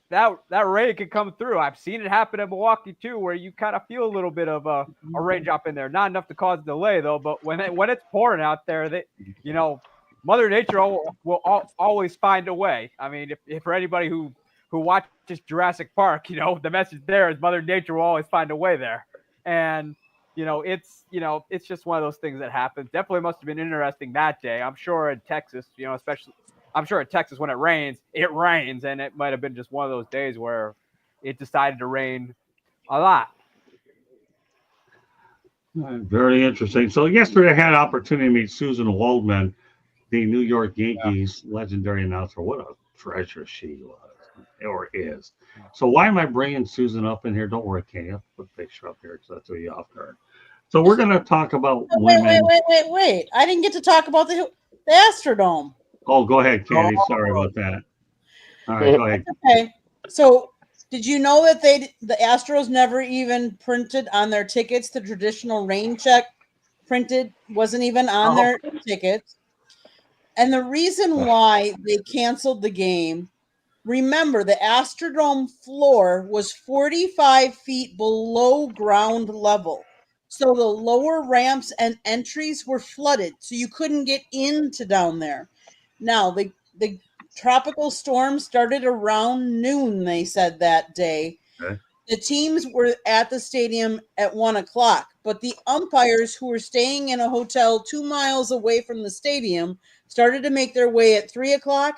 that rain can come through. I've seen it happen in Milwaukee too, where you kind of feel a little bit of a raindrop in there. Not enough to cause delay though, but when it's pouring out there, Mother Nature will always find a way. I mean, if for anybody who watches Jurassic Park, the message there is Mother Nature will always find a way there. And it's just one of those things that happens. Definitely must have been interesting that day. I'm sure in Texas, especially. I'm sure in Texas when it rains, and it might have been just one of those days where it decided to rain a lot. Very interesting. So yesterday I had an opportunity to meet Susan Waldman, the New York Yankees legendary announcer. What a treasure she was, or is. So why am I bringing Susan up in here? Don't worry, Kenny. I'll put the picture up here because that's what you off guard. So we're going to talk about women. Wait. I didn't get to talk about the Astrodome. Oh, go ahead, Candy. Sorry about that. All right, go ahead. Okay. So, did you know that the Astros never even printed on their tickets the traditional rain check printed wasn't even on their tickets? And the reason why they canceled the game, remember the Astrodome floor was 45 feet below ground level. So the lower ramps and entries were flooded, so you couldn't get into down there. Now, the tropical storm started around noon, they said that day. Okay. The teams were at the stadium at 1:00, but the umpires who were staying in a hotel 2 miles away from the stadium started to make their way at 3:00.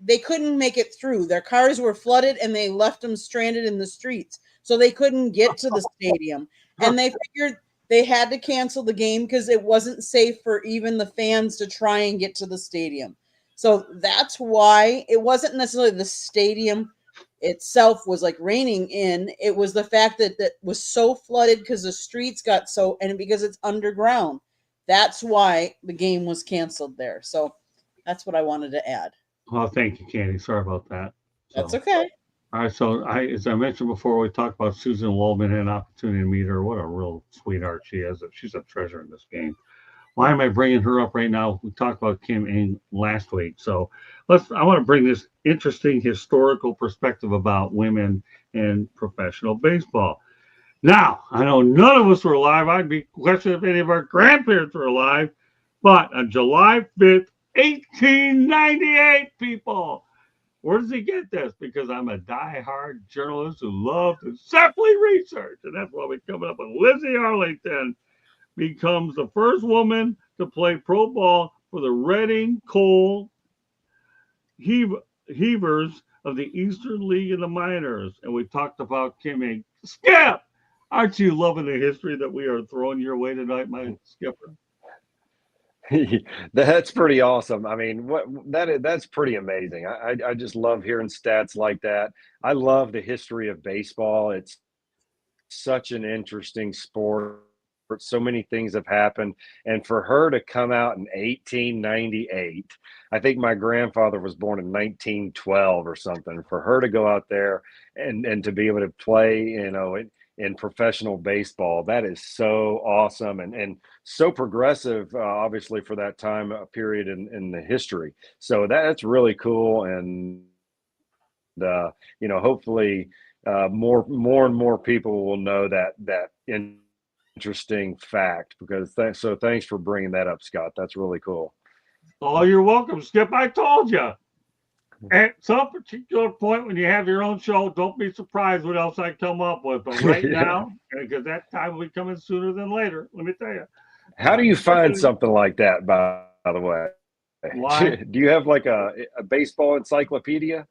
They couldn't make it through. Their cars were flooded, and they left them stranded in the streets. So they couldn't get to the stadium. And they figured they had to cancel the game because it wasn't safe for even the fans to try and get to the stadium. So that's why it wasn't necessarily the stadium itself was like raining in. It was the fact that it was so flooded because the streets got and because it's underground. That's why the game was canceled there. So that's what I wanted to add. Oh, thank you, Candy. Sorry about that. That's okay. All right, so as I mentioned before, we talked about Susan Waldman, had an opportunity to meet her. What a real sweetheart she is. She's a treasure in this game. Why am I bringing her up right now? We talked about Kim Ng last week. So I want to bring this interesting historical perspective about women in professional baseball. Now, I know none of us were alive. I'd be questioning if any of our grandparents were alive. But on July 5th, 1898, people. Where does he get this? Because I'm a die-hard journalist who loves to simply research. And that's why we're coming up with Lizzie Arlington becomes the first woman to play pro ball for the Reading Coal Heavers of the Eastern League in the minors. And we talked about Kim Ng. Skip! Aren't you loving the history that we are throwing your way tonight, my skipper? That's pretty awesome. I mean, that's pretty amazing. I just love hearing stats like that. I love the history of baseball. It's such an interesting sport. So many things have happened. And for her to come out in 1898, I think my grandfather was born in 1912 or something. For her to go out there and to be able to play, in professional baseball, that is so awesome and so progressive, obviously, for that time period in the history. So that's really cool. And, hopefully more and more people will know that interesting fact, because thanks for bringing that up, Scott. That's really cool. Oh, you're welcome, Skip. I told you. At some particular point when you have your own show, don't be surprised what else I come up with. But right now, because that time will be coming sooner than later, let me tell you. How do you find something like that, by the way? Why? Do you have like a baseball encyclopedia?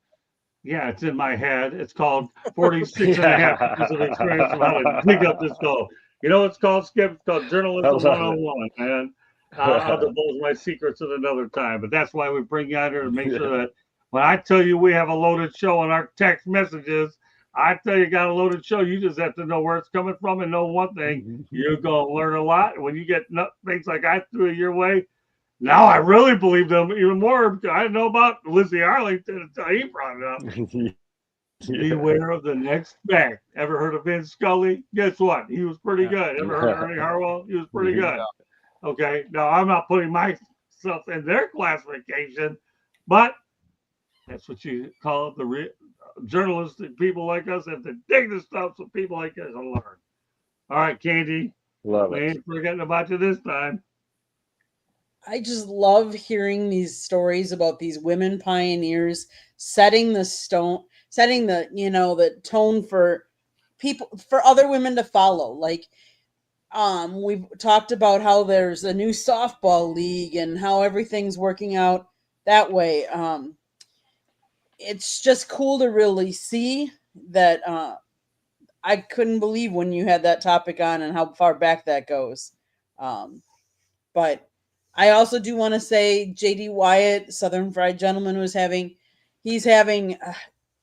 Yeah, it's in my head. It's called 46 and a half years of experience of how to dig up this goal. You know it's called, Skip? It's called Journalism 101. And I'll divulge my secrets at another time. But that's why we bring you out here to make sure that when I tell you we have a loaded show on our text messages, I tell you got a loaded show. You just have to know where it's coming from and know one thing. You're going to learn a lot. And when you get things like I threw your way, now I really believe them even more. I didn't know about Lizzie Arlington until he brought it up. Beware of the next fact. Ever heard of Vince Scully? Guess what? He was pretty good. Ever heard of Ernie Harwell? He was pretty good. Okay. Now, I'm not putting myself in their classification, but that's what you call it. The journalists and people like us have to dig the stuff so people like us will learn. All right, Candy. Love it. We ain't forgetting about you this time. I just love hearing these stories about these women pioneers setting the the tone for people, for other women to follow. Like, we've talked about how there's a new softball league and how everything's working out that way. It's just cool to really see that. I couldn't believe when you had that topic on and how far back that goes. But I also do want to say JD Wyatt, Southern Fried Gentleman, he's having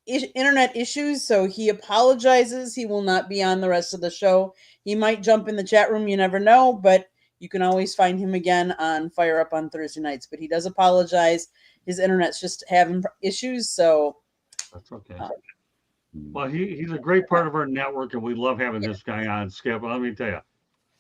internet issues, so he apologizes. He will not be on the rest of the show. He might jump in the chat room, you never know, but you can always find him again on Fire Up on Thursday nights. But he does apologize. His internet's just having issues, so that's okay. Well, he's a great part of our network, and we love having this guy on, Skip. Let me tell you,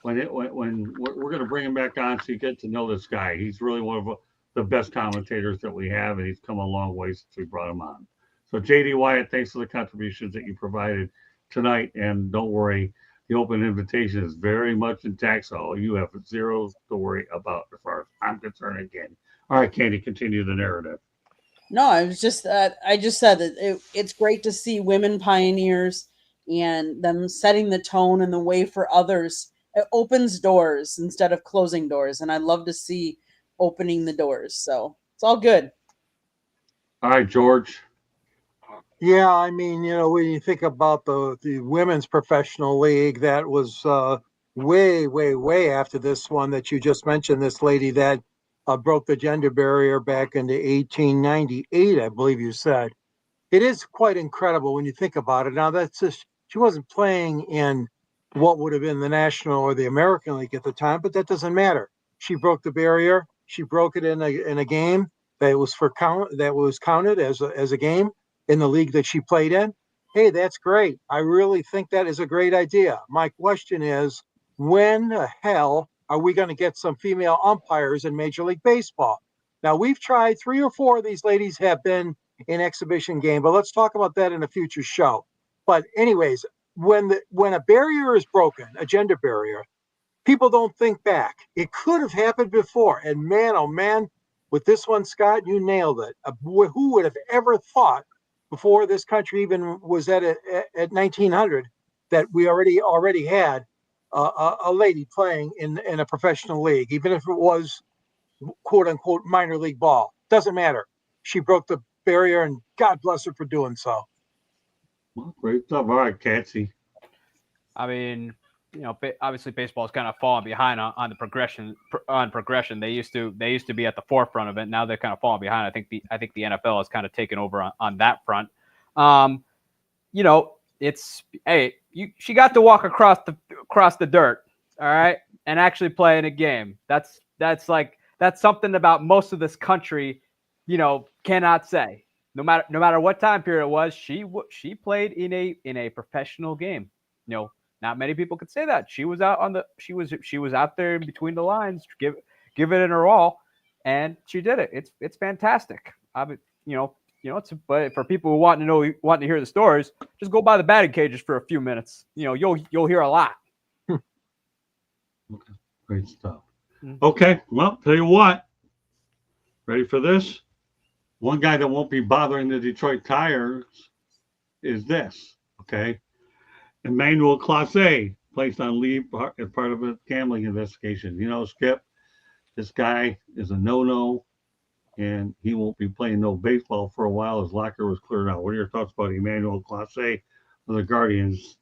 when we're going to bring him back on so you get to know this guy. He's really one of the best commentators that we have, and he's come a long way since we brought him on. So, JD Wyatt, thanks for the contributions that you provided tonight. And don't worry, the open invitation is very much intact, so you have zero to worry about as far as I'm concerned again. All right, Candy, continue the narrative. No, I just said that it's great to see women pioneers and them setting the tone and the way for others. It opens doors instead of closing doors, and I love to see opening the doors. So it's all good. All right, George. Yeah, I mean, when you think about the women's professional league, that was way, way, way after this one that you just mentioned, this lady that broke the gender barrier back into 1898, I believe you said. It is quite incredible when you think about it. Now, that's just, she wasn't playing in what would have been the National or the American League at the time, but that doesn't matter. She broke the barrier. She broke it in a game that was counted as a game in the league that she played in. Hey, that's great. I really think that is a great idea. My question is, when the hell are we going to get some female umpires in Major League Baseball? Now, we've tried 3 or 4 of these ladies have been in exhibition game, but let's talk about that in a future show. But anyways, when a barrier is broken, a gender barrier, people don't think back. It could have happened before. And man, oh man, with this one, Scott, you nailed it. Who would have ever thought before this country even was at 1900 that we already had a lady playing in a professional league, even if it was quote unquote minor league ball. Doesn't matter. She broke the barrier, and God bless her for doing so. Well, great stuff. All right, Catsy. I mean, obviously baseball is kind of falling behind on the progression. They used to be at the forefront of it. Now they're kind of falling behind. I think the NFL has kind of taken over on that front. She got to walk across the dirt, all right, and actually play in a game. That's something about most of this country, cannot say. No matter what time period it was, she played in a professional game. Not many people could say that. She was out there in between the lines, give it in her all, and she did it. It's fantastic. But for people who want to hear the stories, just go by the batting cages for a few minutes. You'll hear a lot. Okay, great stuff. Okay, well, tell you what. Ready for this? One guy that won't be bothering the Detroit Tigers is this. Okay. Emmanuel Clase placed on leave as part of a gambling investigation. Skip, this guy is a no-no, and he won't be playing no baseball for a while. His locker was cleared out. What are your thoughts about Emmanuel Clase of the Guardians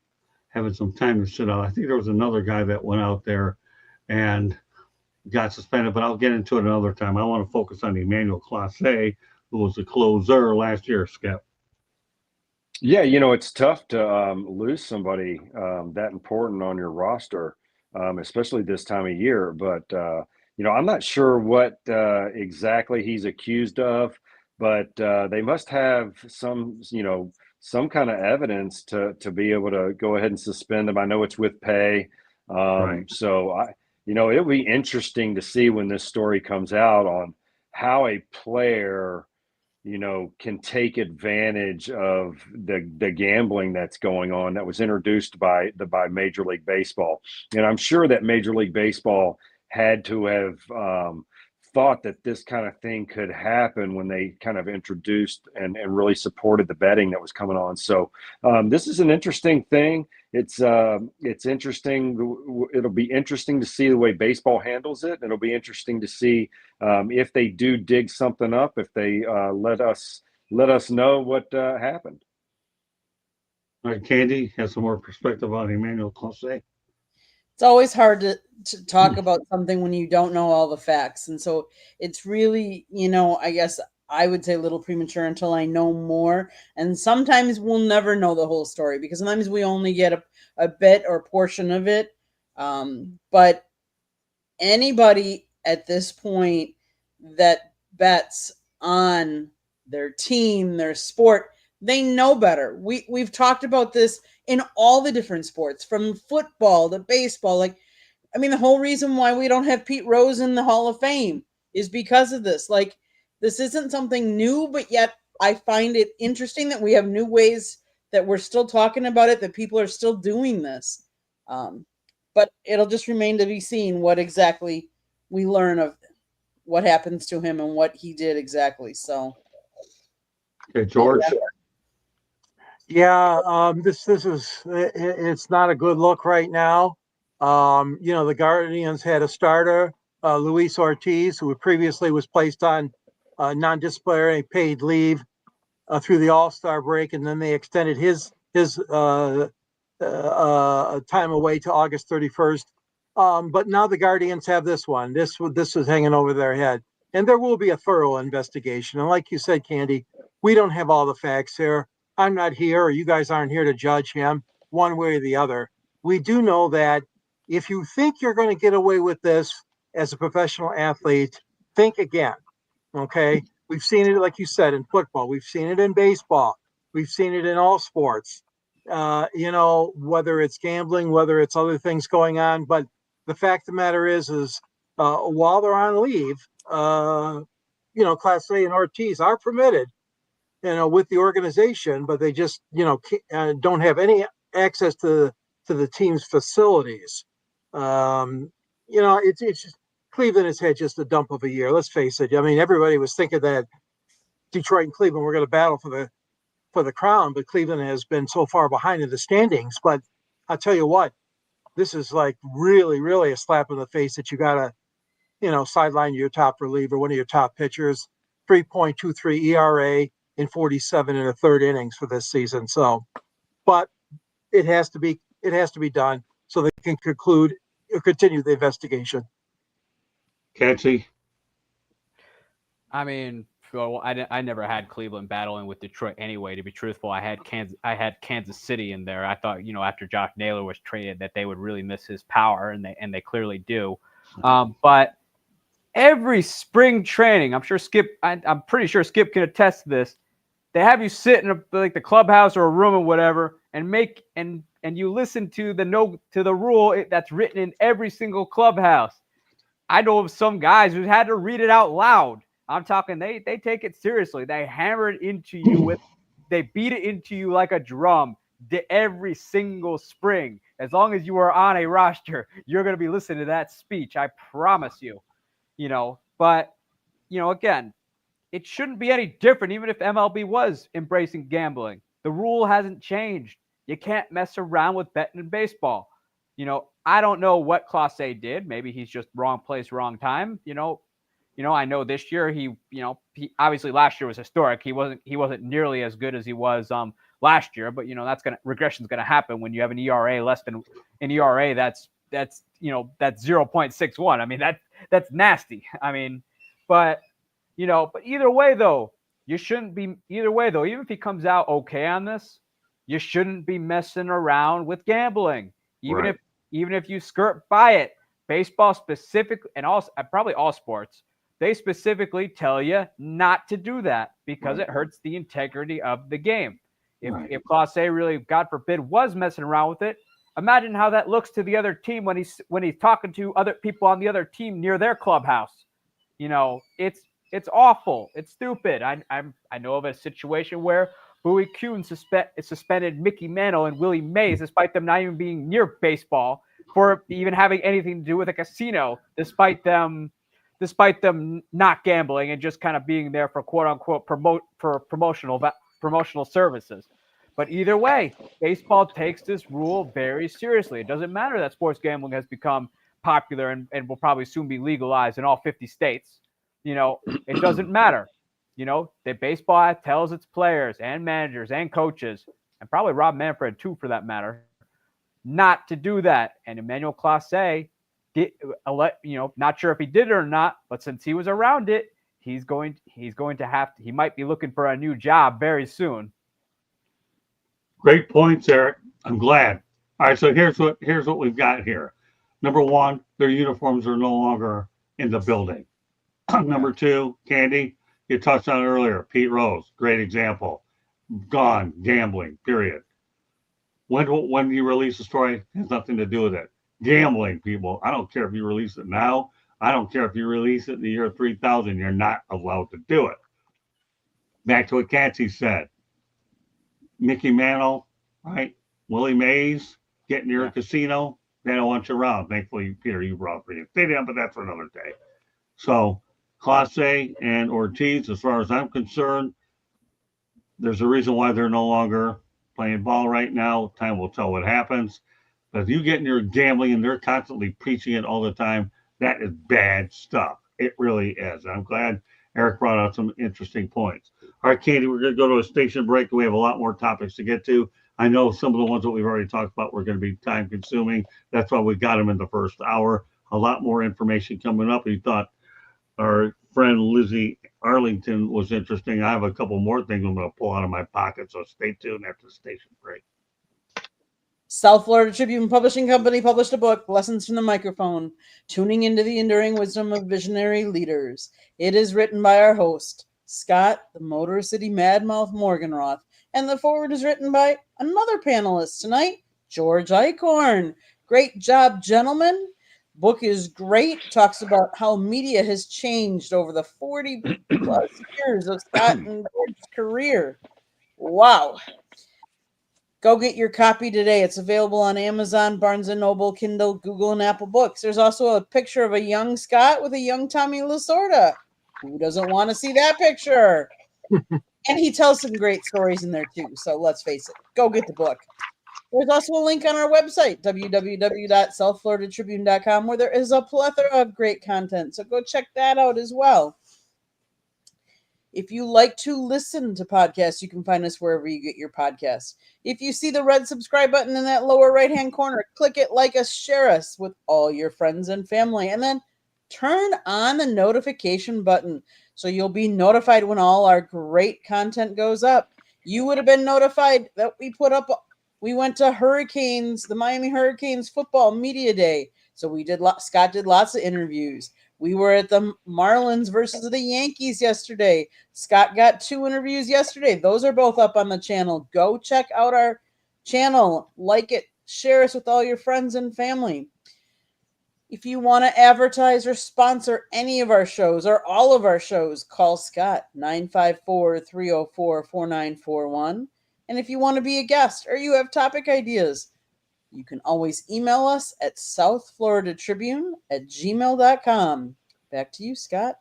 having some time to sit out? I think there was another guy that went out there and got suspended, but I'll get into it another time. I want to focus on Emmanuel Clase, who was the closer last year, Skip. Yeah, it's tough to lose somebody that important on your roster, especially this time of year. But, I'm not sure what exactly he's accused of, but they must have some kind of evidence to be able to go ahead and suspend him. I know it's with pay. Right. So, it'll be interesting to see when this story comes out on how a player can take advantage of the gambling that's going on that was introduced by Major League Baseball. And I'm sure that Major League Baseball had to have thought that this kind of thing could happen when they kind of introduced and really supported the betting that was coming on. So this is an interesting thing. It's interesting. It'll be interesting to see the way baseball handles it. It'll be interesting to see if they do dig something up, if they let us know what happened. All right, Candy has some more perspective on Emmanuel Clase. It's always hard to talk about something when you don't know all the facts. And so it's really, I guess I would say a little premature until I know more. And sometimes we'll never know the whole story because sometimes we only get a bit or portion of it. But anybody at this point that bets on their team, their sport, they know better. We've talked about this in all the different sports, from football to baseball. The whole reason why we don't have Pete Rose in the Hall of Fame is because of this. This isn't something new, but yet I find it interesting that we have new ways that we're still talking about it, that people are still doing this. But it'll just remain to be seen what exactly we learn of what happens to him and what he did exactly. So, okay, George. Yeah, this is it's not a good look right now. The Guardians had a starter, Luis Ortiz, who previously was placed on non-disciplinary paid leave through the All-Star break, and then they extended his time away to August 31st. But now the Guardians have this one. This is hanging over their head, and there will be a thorough investigation. And like you said, Candy, we don't have all the facts here. I'm not here, or you guys aren't here to judge him one way or the other. We do know that if you think you're going to get away with this as a professional athlete, think again. Okay? We've seen it, like you said, in football. We've seen it in baseball. We've seen it in all sports. Whether it's gambling, whether it's other things going on. But the fact of the matter is while they're on leave, Class A and Ortiz are permitted, with the organization, but they just, don't have any access to the team's facilities. It's just, Cleveland has had just a dump of a year. Let's face it. I mean, everybody was thinking that Detroit and Cleveland were going to battle for the crown, but Cleveland has been so far behind in the standings. But I'll tell you what, this is like really, really a slap in the face that you got to, sideline your top reliever, one of your top pitchers, 3.23 ERA in 47 and a third innings for this season. So, but it has to be done so they can continue the investigation. Catchy. I mean, well, I never had Cleveland battling with Detroit anyway. To be truthful, I had Kansas City in there. I thought, after Josh Naylor was traded, that they would really miss his power, and they clearly do. But every spring training, I'm pretty sure Skip can attest to this. They have you sit in the clubhouse or a room or whatever, and you listen to the rule that's written in every single clubhouse. I know of some guys who had to read it out loud. I'm talking, they take it seriously. They hammer it into you they beat it into you like a drum every single spring. As long as you are on a roster, you're going to be listening to that speech. I promise you, but again, it shouldn't be any different. Even if MLB was embracing gambling, the rule hasn't changed. You can't mess around with betting in baseball. I don't know what Class A did. Maybe he's just wrong place, wrong time. I know this year he obviously last year was historic. He wasn't nearly as good as he was last year, but regression's gonna happen when you have an ERA less than an ERA that's 0.61. I mean, that's nasty. I mean, but either way though, you shouldn't be even if he comes out okay on this, you shouldn't be messing around with gambling. Even if you skirt by it. Baseball specifically, and also probably all sports, they specifically tell you not to do that because it hurts the integrity of the game. If Class A really, God forbid, was messing around with it, imagine how that looks to the other team when he's talking to other people on the other team near their clubhouse. It's awful. It's stupid. I know of a situation where Bowie Kuhn suspended Mickey Mantle and Willie Mays, despite them not even being near baseball, for even having anything to do with a casino, despite them not gambling and just kind of being there for quote unquote promotional services. But either way, baseball takes this rule very seriously. It doesn't matter that sports gambling has become popular and will probably soon be legalized in all 50 states. It doesn't matter. The baseball tells its players and managers and coaches, and probably Rob Manfred too, for that matter, not to do that. And Emmanuel Clase, not sure if he did it or not, but since he was around it, he might be looking for a new job very soon. Great points, Eric. I'm glad. All right, so here's what we've got here. Number one, their uniforms are no longer in the building. Number two, Candy, you touched on it earlier. Pete Rose, great example. Gone, gambling, period. When you release a story, has nothing to do with it. Gambling, people. I don't care if you release it now. I don't care if you release it in the year 3000. You're not allowed to do it. Back to what Catsy said. Mickey Mantle, right? Willie Mays, getting near a casino. They don't want you around. Thankfully, Peter, you brought for you. Stadium, but that's for another day. So, Clase and Ortiz, as far as I'm concerned, there's a reason why they're no longer playing ball right now. Time will tell what happens. But if you get near gambling and they're constantly preaching it all the time, that is bad stuff. It really is. I'm glad Eric brought out some interesting points. All right, Katie, we're going to go to a station break. We have a lot more topics to get to. I know some of the ones that we've already talked about were going to be time consuming. That's why we got them in the first hour. A lot more information coming up. We thought our friend Lizzie Arlington was interesting. I have a couple more things I'm going to pull out of my pocket, so stay tuned after the station break. South Florida Tribune Publishing Company published a book, Lessons from the Microphone, Tuning into the Enduring Wisdom of Visionary Leaders. It is written by our host, Scott, the Motor City Madmouth Morganroth, and the foreword is written by another panelist tonight, George Eichhorn. Great job, gentlemen. Book is great. Talks about how media has changed over the 40 plus years of Scott and George's career. Wow. Go get your copy today. It's available on Amazon, Barnes & Noble, Kindle, Google, and Apple Books. There's also a picture of a young Scott with a young Tommy Lasorda. Who doesn't want to see that picture? And he tells some great stories in there too. So let's face it. Go get the book. There's also a link on our website, www.southfloridatribune.com, where there is a plethora of great content. So go check that out as well. If you like to listen to podcasts, you can find us wherever you get your podcasts. If you see the red subscribe button in that lower right-hand corner, click it, like us, share us with all your friends and family, and then turn on the notification button so you'll be notified when all our great content goes up. You would have been notified that we went to the Miami Hurricanes football media day. So Scott did lots of interviews. We were at the Marlins versus the Yankees yesterday. Scott got 2 interviews yesterday. Those are both up on the channel. Go check out our channel. Like it. Share us with all your friends and family. If you want to advertise or sponsor any of our shows or all of our shows, call Scott, 954-304-4941. And if you want to be a guest or you have topic ideas, you can always email us at southfloridatribune@gmail.com. Back to you, Scott.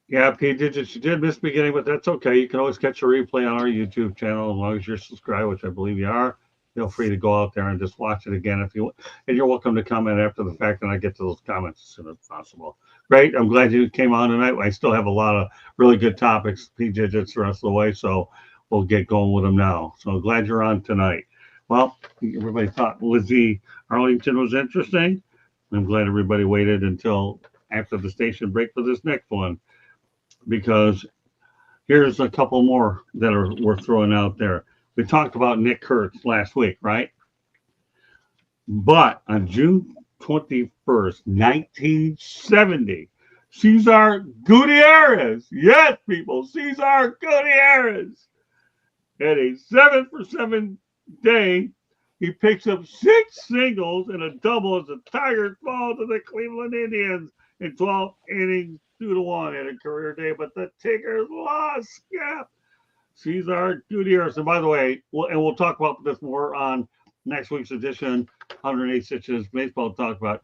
Yeah, P Digits, you did miss the beginning, but that's okay. You can always catch a replay on our YouTube channel as long as you're subscribed, which I believe you are. Feel free to go out there and just watch it again if you want. And you're welcome to comment after the fact, and I get to those comments as soon as possible. Great. I'm glad you came on tonight. I still have a lot of really good topics, P Digits, the rest of the way, so we'll get going with them now. So glad you're on tonight. Well, everybody thought Lizzie Arlington was interesting. I'm glad everybody waited until after the station break for this next one, because here's a couple more that are worth throwing out there. We talked about Nick Kurtz last week, right? But on June 21st, 1970, Cesar Gutierrez, yes, people, Cesar Gutierrez, had a 7-for-7 day. He picks up 6 singles and a double as the Tigers fall to the Cleveland Indians in 12 innings, 2-1 in a career day. But the Tigers lost. Yeah. Cesar Gutierrez. And by the way, we'll talk about this more on next week's edition, 108 Stitches Baseball Talk About.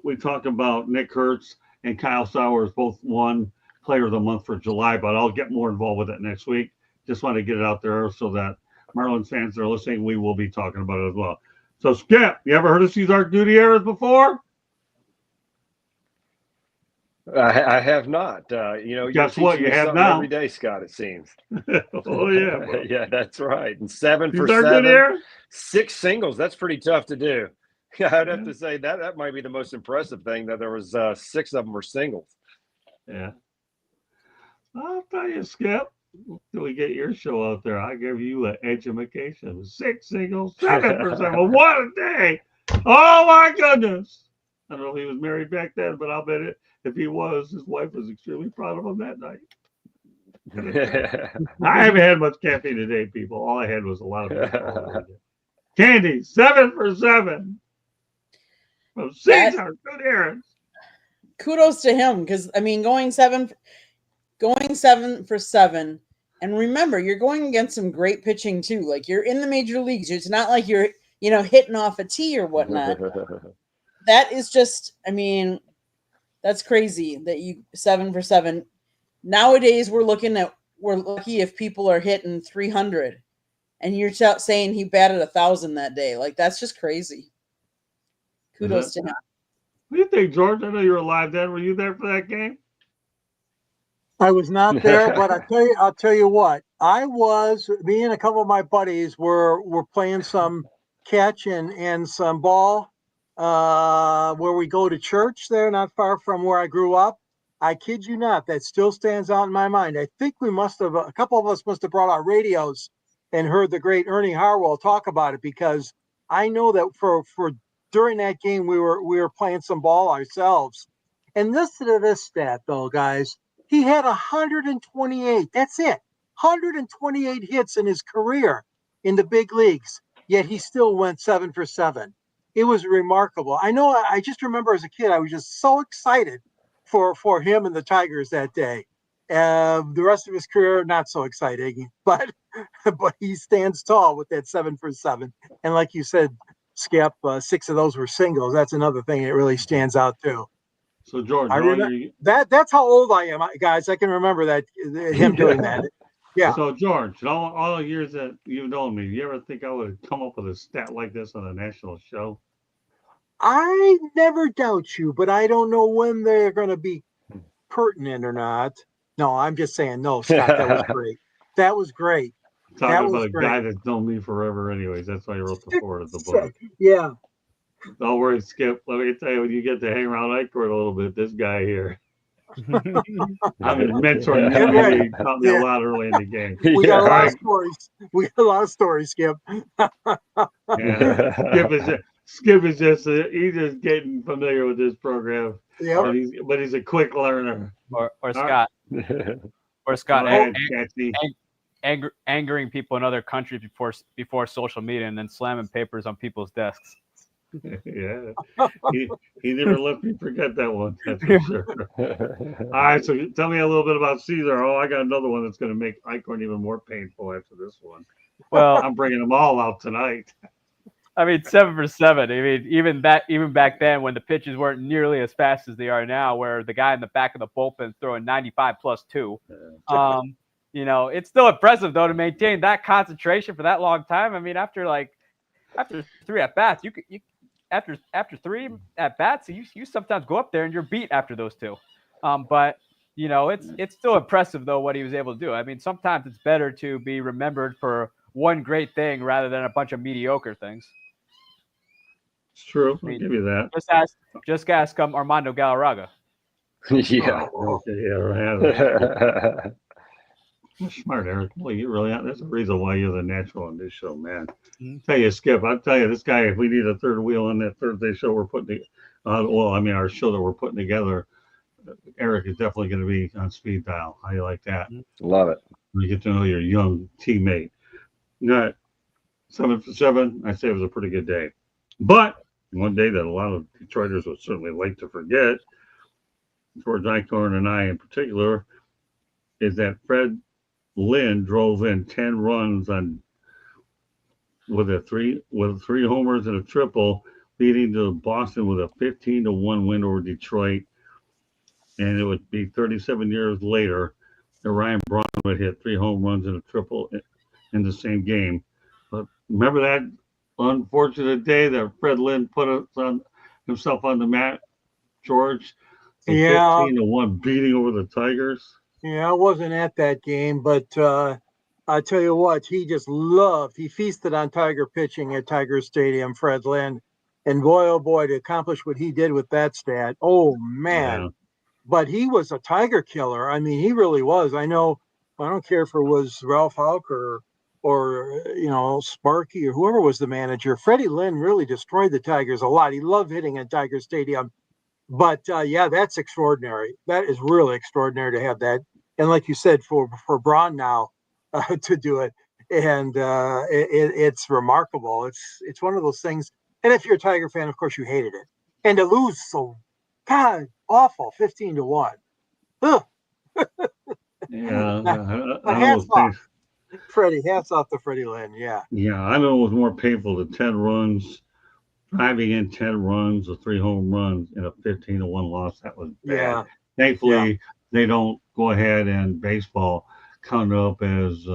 We talk about Nick Kurtz and Kyle Sowers both won Player of the Month for July, but I'll get more involved with it next week. Just want to get it out there so that Marlins fans that are listening, we will be talking about it as well. So, Skip, you ever heard of Cesar Gutierrez before? I have not. Guess what? You have now every day, Scott. It seems. Oh yeah, bro. Yeah, that's right. And 7 for Cesar 7, Gutierrez? 6 singles. That's pretty tough to do. Yeah, I'd have to say that might be the most impressive thing, that there was 6 of them were singles. Yeah. I'll tell you, Skip. Till we get your show out there, I give you an education. 6 singles, 7 for 7. What a day! Oh my goodness! I don't know if he was married back then, but I'll bet if he was, his wife was extremely proud of him that night. I haven't had much caffeine today, people. All I had was a lot of baseball. Candy, 7 for 7. From Cesar Gutierrez. Kudos to him, because I mean, going 7 for 7, and remember, you're going against some great pitching too. Like, you're in the major leagues. It's not like you're hitting off a tee or whatnot. That is just, I mean, that's crazy that you 7 for 7. Nowadays, we're lucky if people are hitting 300, and you're saying he batted 1,000 that day. Like, that's just crazy. Kudos to him. What do you think, George? I know you were alive then. Were you there for that game? I was not there, but I'll tell you what. Me and a couple of my buddies were playing some catch and some ball where we go to church there, not far from where I grew up. I kid you not, that still stands out in my mind. I think a couple of us must have brought our radios and heard the great Ernie Harwell talk about it, because I know that for during that game we were playing some ball ourselves. And listen to this stat though, guys. He had 128. That's it. 128 hits in his career in the big leagues. Yet he still went 7 for 7. it was remarkable. I know. I just remember as a kid, I was just so excited for him and the Tigers that day. The rest of his career, not so exciting, but he stands tall with that 7 for 7. And like you said, Skip, 6 of those were singles. That's another thing that really stands out too. So George, I remember that's how old I am, guys. I can remember that him doing that. Yeah. So George, all the years that you've known me, you ever think I would come up with a stat like this on a national show? I never doubt you, but I don't know when they're going to be pertinent or not. No, I'm just saying, no, Scott, that was great. That was great. Talking about a guy that's known me forever anyways. That's why I wrote the forward of the book. Yeah. Don't worry, Skip. Let me tell you, when you get to hang around Eichorn a little bit, this guy here. I've been mentoring him. Right. He taught me a lot early in the game. We got a lot of stories. We got a lot of stories, Skip. Yeah. Skip is just he's just getting familiar with this program. Yeah. But he's a quick learner. Or Scott. Or Scott, angering people in other countries before social media and then slamming papers on people's desks. Yeah, he never let me forget that one. That's for sure. All right, so tell me a little bit about Caesar. Oh, I got another one that's going to make Eichorn even more painful after this one. Well, I'm bringing them all out tonight. I mean, 7 for 7. I mean, even back then when the pitches weren't nearly as fast as they are now, where the guy in the back of the bullpen is throwing 95 plus 2. You know, it's still impressive though to maintain that concentration for that long time. I mean, after 3 at bats, after 3 at bats, you sometimes go up there and you're beat after those 2. But you know, it's still impressive though what he was able to do. I mean, sometimes it's better to be remembered for one great thing rather than a bunch of mediocre things. It's true. I'll give you that. Just ask Armando Galarraga. Yeah. Okay, yeah, right. You're smart, Eric. Well, you really are. There's a reason why you're the natural on this show, man. Tell you, Skip, I'll tell you, this guy, if we need a third wheel on that Thursday show we're putting our show that we're putting together, Eric is definitely going to be on speed dial. How you like that? Love it. You get to know your young teammate. Not 7 for 7, I'd say it was a pretty good day. But one day that a lot of Detroiters would certainly like to forget, George Eichorn and I in particular, is that Fred Lynn drove in 10 runs with 3 homers and a triple, leading to Boston with a 15-1 win over Detroit. And it would be 37 years later that Ryan Braun would hit 3 home runs and a triple in the same game. But remember that unfortunate day that Fred Lynn put himself on the mat, George? 15-1 beating over the Tigers. Yeah, I wasn't at that game, but I tell you what, he feasted on Tiger pitching at Tiger Stadium, Fred Lynn. And boy, oh boy, to accomplish what he did with that stat. Oh, man. Yeah. But he was a Tiger killer. I mean, he really was. I know, I don't care if it was Ralph Houck or Sparky or whoever was the manager. Freddie Lynn really destroyed the Tigers a lot. He loved hitting at Tiger Stadium. But that's extraordinary. That is really extraordinary to have that. And like you said, for Braun now to do it, and it's remarkable. It's one of those things. And if you're a Tiger fan, of course, you hated it. And to lose so, God, awful, 15-1. Ugh. Yeah, hats off, Freddie. Hats off to Freddie Lynn. Yeah. Yeah, I know it was more painful than 10 runs. Driving in 10 runs or 3 home runs in a 15-1 loss, that was bad. Yeah. Thankfully, they don't go ahead and baseball count up as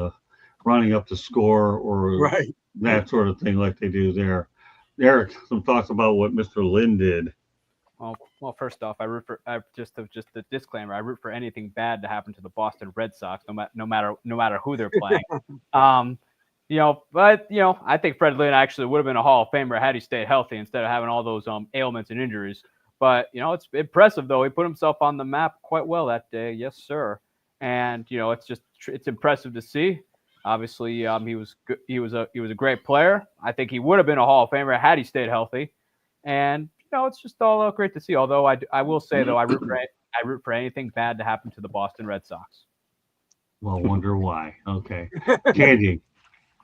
running up the score or that sort of thing like they do there. Eric, some thoughts about what Mr. Lynn did. Well, first off, just the disclaimer. I root for anything bad to happen to the Boston Red Sox, no matter who they're playing. I think Fred Lynn actually would have been a Hall of Famer had he stayed healthy instead of having all those ailments and injuries. But, it's impressive, though. He put himself on the map quite well that day. Yes, sir. And, it's impressive to see. Obviously, he was a great player. I think he would have been a Hall of Famer had he stayed healthy. And, it's just all great to see. Although I will say, though, I root for anything bad to happen to the Boston Red Sox. Well, wonder why. Okay. Candy.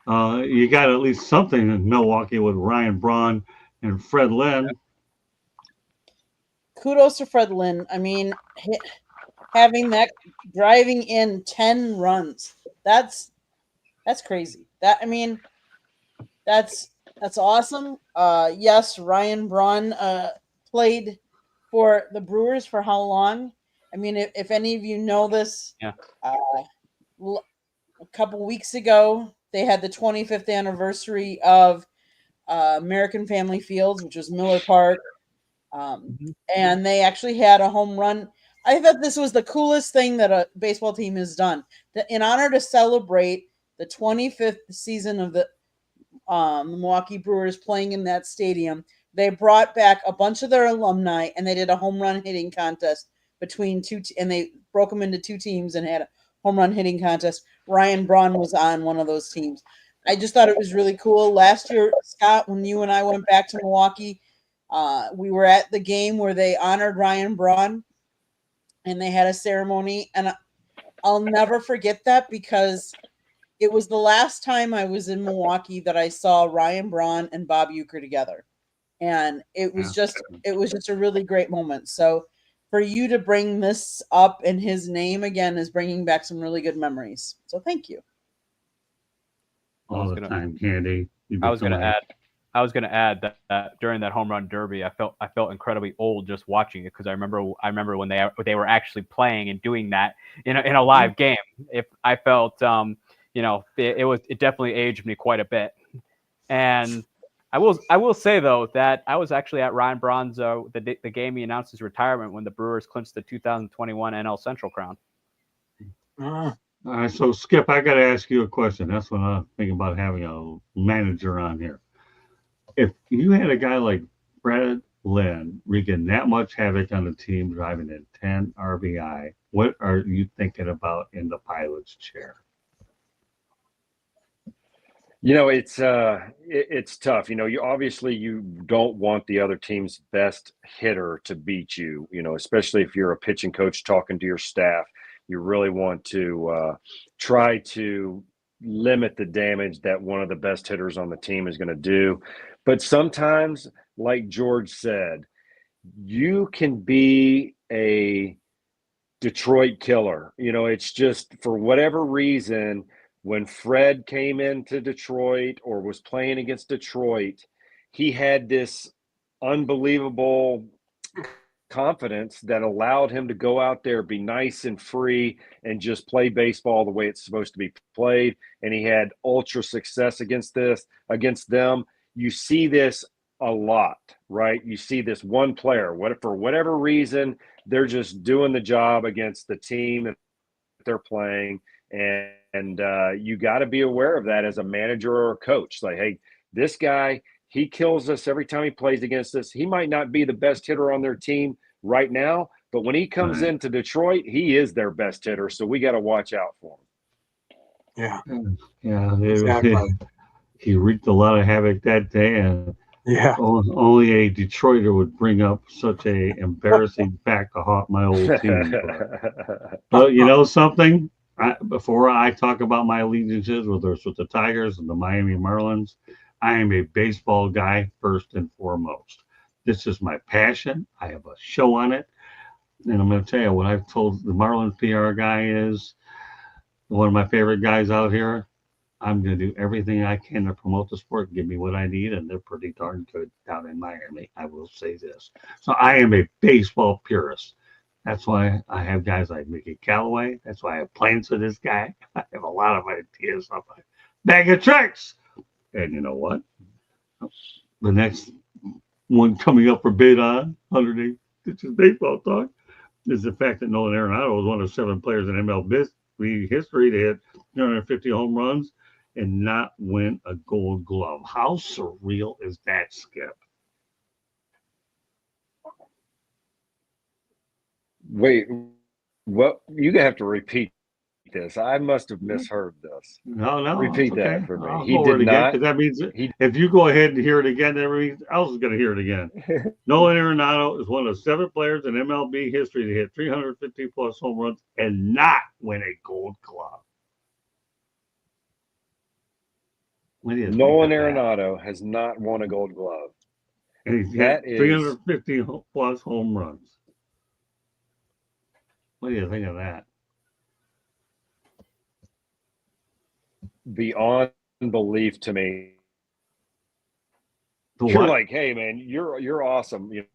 You got at least something in Milwaukee with Ryan Braun And Fred Lynn. Kudos to Fred Lynn. I mean, having that driving in 10 runs. That's crazy. That's awesome. Yes, Ryan Braun played for the Brewers for how long? I mean, if any of you know this, Yeah. A couple weeks ago they had the 25th anniversary of American Family Fields, which was Miller Park, and they actually had a home run. I thought this was the coolest thing that a baseball team has done. In honor to celebrate the 25th season of the Milwaukee Brewers playing in that stadium, they brought back a bunch of their alumni and they did a home run hitting contest between and they broke them into two teams and had a home run hitting contest. Ryan Braun was on one of those teams. I just thought it was really cool. Last year, Scott, when you and I went back to Milwaukee, we were at the game where they honored Ryan Braun and they had a ceremony, and I'll never forget that because it was the last time I was in Milwaukee that I saw Ryan Braun and Bob Uecker together. And it was just a really great moment. So for you to bring this up in his name again is bringing back some really good memories. So thank you. All the time, Candy. I was going to add that during that home run derby, I felt incredibly old just watching it because I remember when they were actually playing and doing that in a live game. If I felt it definitely aged me quite a bit. And I will say though that I was actually at Ryan Braun's the game he announced his retirement when the Brewers clinched the 2021 NL Central crown. All right, so Skip, I got to ask you a question. That's what I'm thinking about having a manager on here. If you had a guy like Fred Lynn wreaking that much havoc on the team, driving in 10 RBI, what are you thinking about in the pilot's chair? It's tough. You obviously you don't want the other team's best hitter to beat you. Especially if you're a pitching coach talking to your staff, you really want to try to limit the damage that one of the best hitters on the team is going to do. But sometimes, like George said, you can be a Detroit killer. It's just for whatever reason, when Fred came into Detroit or was playing against Detroit, he had this unbelievable confidence that allowed him to go out there, be nice and free, and just play baseball the way it's supposed to be played. And he had ultra success against them. You see this a lot, right? You see this one player, for whatever reason, they're just doing the job against the team that they're playing. And you got to be aware of that as a manager or a coach. Like, hey, this guy, he kills us every time he plays against us. He might not be the best hitter on their team right now, but when he comes into Detroit, he is their best hitter. So we got to watch out for him. Yeah. Exactly. He wreaked a lot of havoc that day, and Yeah. only a Detroiter would bring up such a embarrassing fact to haunt my old team. But you know something? Before I talk about my allegiances, whether it's with the Tigers and the Miami Marlins, I am a baseball guy first and foremost. This is my passion. I have a show on it. And I'm going to tell you what I've told the Marlins PR guy is one of my favorite guys out here. I'm going to do everything I can to promote the sport, give me what I need, and they're pretty darn good down in Miami. I will say this. So I am a baseball purist. That's why I have guys like Mickey Callaway. That's why I have plans for this guy. I have a lot of ideas on my bag of tricks. And you know what? The next one coming up for bid on 108 Pitches Baseball Talk is the fact that Nolan Arenado was one of 7 players in MLB history to hit 350 home runs and not win a Gold Glove. How surreal is that, Skip? Wait, what? You have to repeat this. I must have misheard this. No, repeat okay. that for me. I'll He go over did it again not. because that means if you go ahead and hear it again, everybody else is going to hear it again. Nolan Arenado is one of 7 players in MLB history to hit 350 plus home runs and not win a Gold Glove. Nolan Arenado has not won a Gold Glove. And he's That hit is 350 plus home runs. What do you think of that? beyond belief to me. The You're what? like, hey man, you're awesome. You know,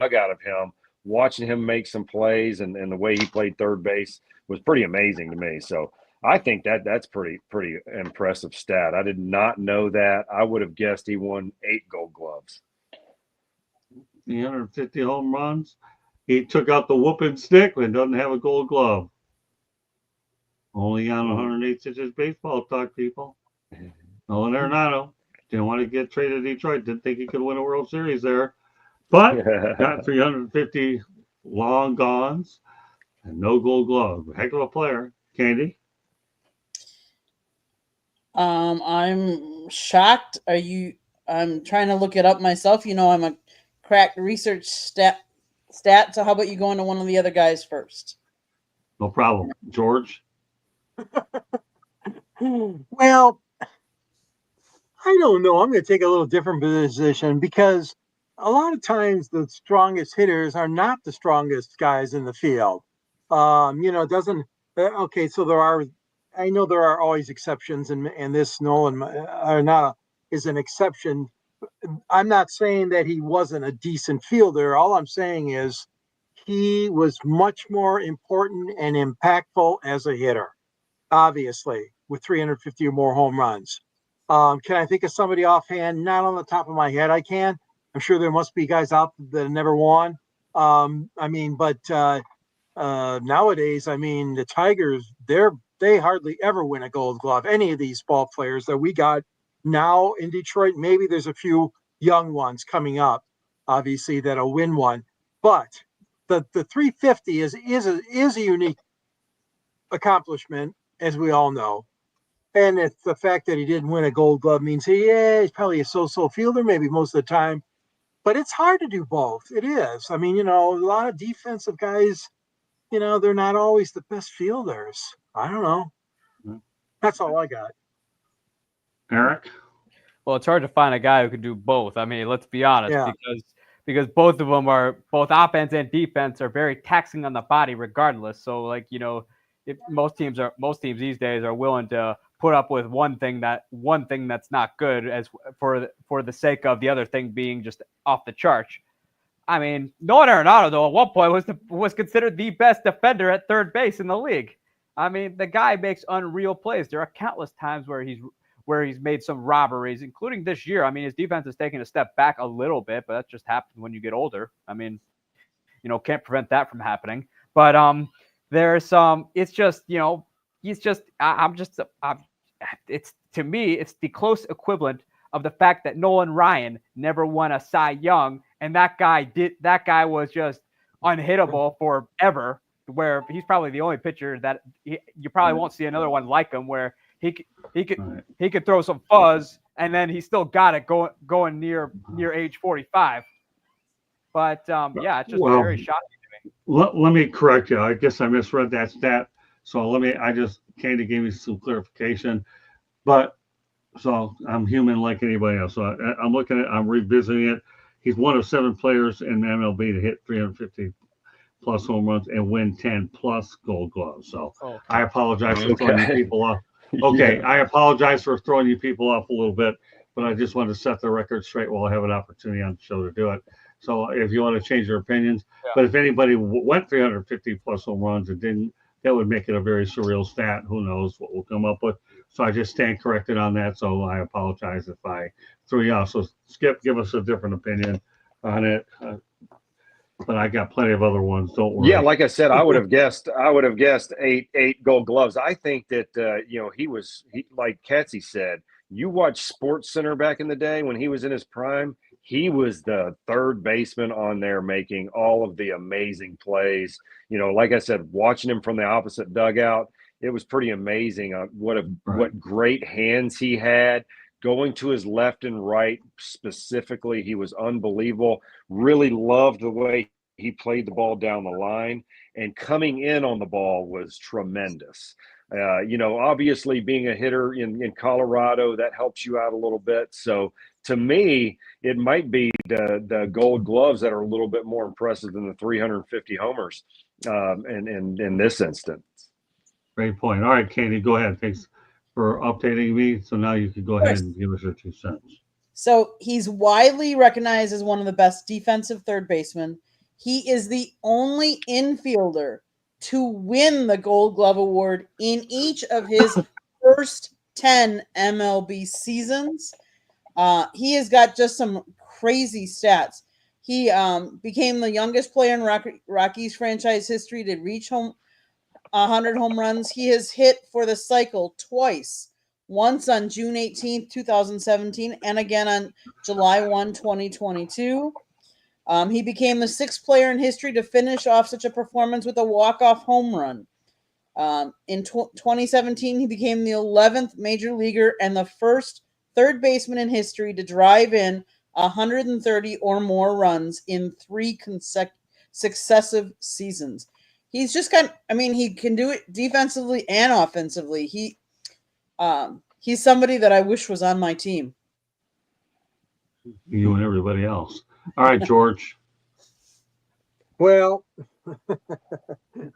I got of him watching him make some plays and the way he played third base was pretty amazing to me. So I think that's pretty impressive stat. I did not know that. I would have guessed he won 8 Gold Gloves. 350 home runs. He took out the whooping stick and doesn't have a Gold Glove. Only on 108 inches baseball talk, people. Nolan Arenado didn't want to get traded to Detroit. Didn't think he could win a World Series there, but got 350 long gones and no Gold Glove. Heck of a player, Candy. I'm shocked. I'm trying to look it up myself. You know, I'm a crack research stat. So how about you go into one of the other guys first? No problem, George. Well, I don't know. I'm going to take a little different position because a lot of times the strongest hitters are not the strongest guys in the field. It doesn't. Okay, so I know there are always exceptions, and this Nolan Arenado is an exception. I'm not saying that he wasn't a decent fielder. All I'm saying is he was much more important and impactful as a hitter, obviously, with 350 or more home runs. Can I think of somebody offhand? Not on the top of my head, I can. I'm sure there must be guys out that never won. Nowadays, the Tigers, they hardly ever win a Gold Glove. Any of these ball players that we got now in Detroit, maybe there's a few young ones coming up, obviously, that'll win one. But the 350 is a unique accomplishment, as we all know. And it's the fact that he didn't win a Gold Glove means he's probably a so-so fielder, maybe most of the time. But it's hard to do both. It is. A lot of defensive guys, they're not always the best fielders. I don't know. That's all I got. Eric? Well, it's hard to find a guy who can do both. Let's be honest, Yeah. because both of them both offense and defense are very taxing on the body regardless. So if most teams these days are willing to put up with one thing that's not good as for the sake of the other thing being just off the charts. Nolan Arenado, though, at one point was considered the best defender at third base in the league. The guy makes unreal plays. There are countless times where he's made some robberies, including this year. His defense has taken a step back a little bit, but that just happens when you get older. Can't prevent that from happening. But there's some. It's just it's to me, it's the close equivalent of the fact that Nolan Ryan never won a Cy Young, and that guy was just unhittable forever. Where he's probably the only pitcher that you probably won't see another one like him, where he could throw some fuzz and then he still got it going near age 45. But it's just very shocking to me. Let me correct you. I guess I misread that stat. So Candy gave me some clarification. But so I'm human like anybody else. So I'm revisiting it. He's one of 7 players in MLB to hit 350 plus home runs and win 10 plus Gold Gloves. So I apologize for throwing you people off. Okay, I apologize for throwing you people off a little bit, but I just wanted to set the record straight while I have an opportunity on the show to do it. So if you want to change your opinions, but if anybody went 350 plus home runs and didn't, that would make it a very surreal stat. Who knows what we'll come up with? So I just stand corrected on that. So I apologize if I threw you off. So Skip, give us a different opinion on it. But I got plenty of other ones. Don't worry. Yeah, like I said, I would have guessed 8 Gold Gloves. I think that he like Katsy said. You watch Sports Center back in the day when he was in his prime. He was the third baseman on there making all of the amazing plays. Like I said, watching him from the opposite dugout, it was pretty amazing. What great hands he had. Going to his left and right specifically, he was unbelievable. Really loved the way he played the ball down the line, and coming in on the ball was tremendous. Obviously being a hitter in Colorado, that helps you out a little bit. So to me, it might be the Gold Gloves that are a little bit more impressive than the 350 homers in this instance. Great point. All right, Candy, go ahead. Thanks for updating me. So now you can go ahead and give us your 2 cents. So he's widely recognized as one of the best defensive third basemen. He is the only infielder to win the Gold Glove Award in each of his first 10 MLB seasons. He has got just some crazy stats. He became the youngest player in Rockies franchise history to reach 100 home runs. He has hit for the cycle twice, once on June 18th, 2017, and again on July 1, 2022. He became the 6th player in history to finish off such a performance with a walk-off home run. In 2017, he became the 11th major leaguer and the first third baseman in history to drive in 130 or more runs in 3 successive seasons. He's just he can do it defensively and offensively. He's somebody that I wish was on my team. You and everybody else. All right, George. Well,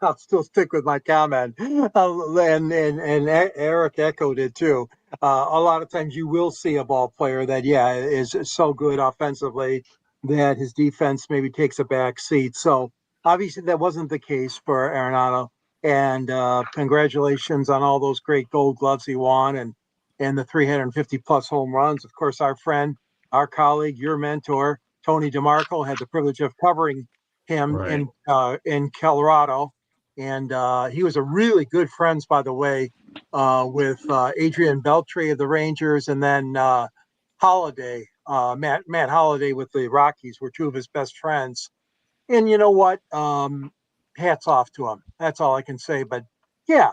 I'll still stick with my comment, and Eric echoed it too. A lot of times you will see a ball player that, is so good offensively that his defense maybe takes a back seat. So obviously that wasn't the case for Arenado. And congratulations on all those great Gold Gloves he won and the 350 plus home runs. Of course, our friend, our colleague, your mentor, Tony DeMarco, had the privilege of covering him in Colorado, and he was a really good friends, by the way, with Adrian Beltre of the Rangers, and then Holiday, Matt Holiday with the Rockies were 2 of his best friends. And you know what? Hats off to him. That's all I can say. But yeah,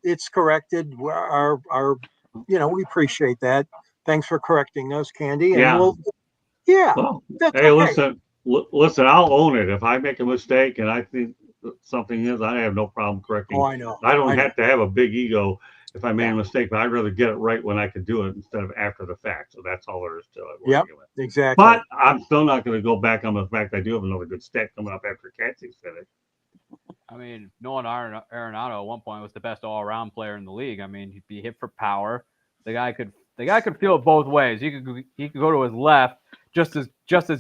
it's corrected. We appreciate that. Thanks for correcting us, Candy. And Well, that's hey, okay. listen, I'll own it. If I make a mistake and I think something is, I have no problem correcting. Oh, I know. I don't have to have a big ego if I made a mistake, but I'd rather get it right when I can do it instead of after the fact. So that's all there is to it. Yep, exactly. But I'm still not going to go back on the fact I do have another good stat coming up after Katsy's finished. I mean, Nolan Arenado at one point was the best all-around player in the league. I mean, he'd be hit for power. The guy could feel it both ways. He could go to his left just as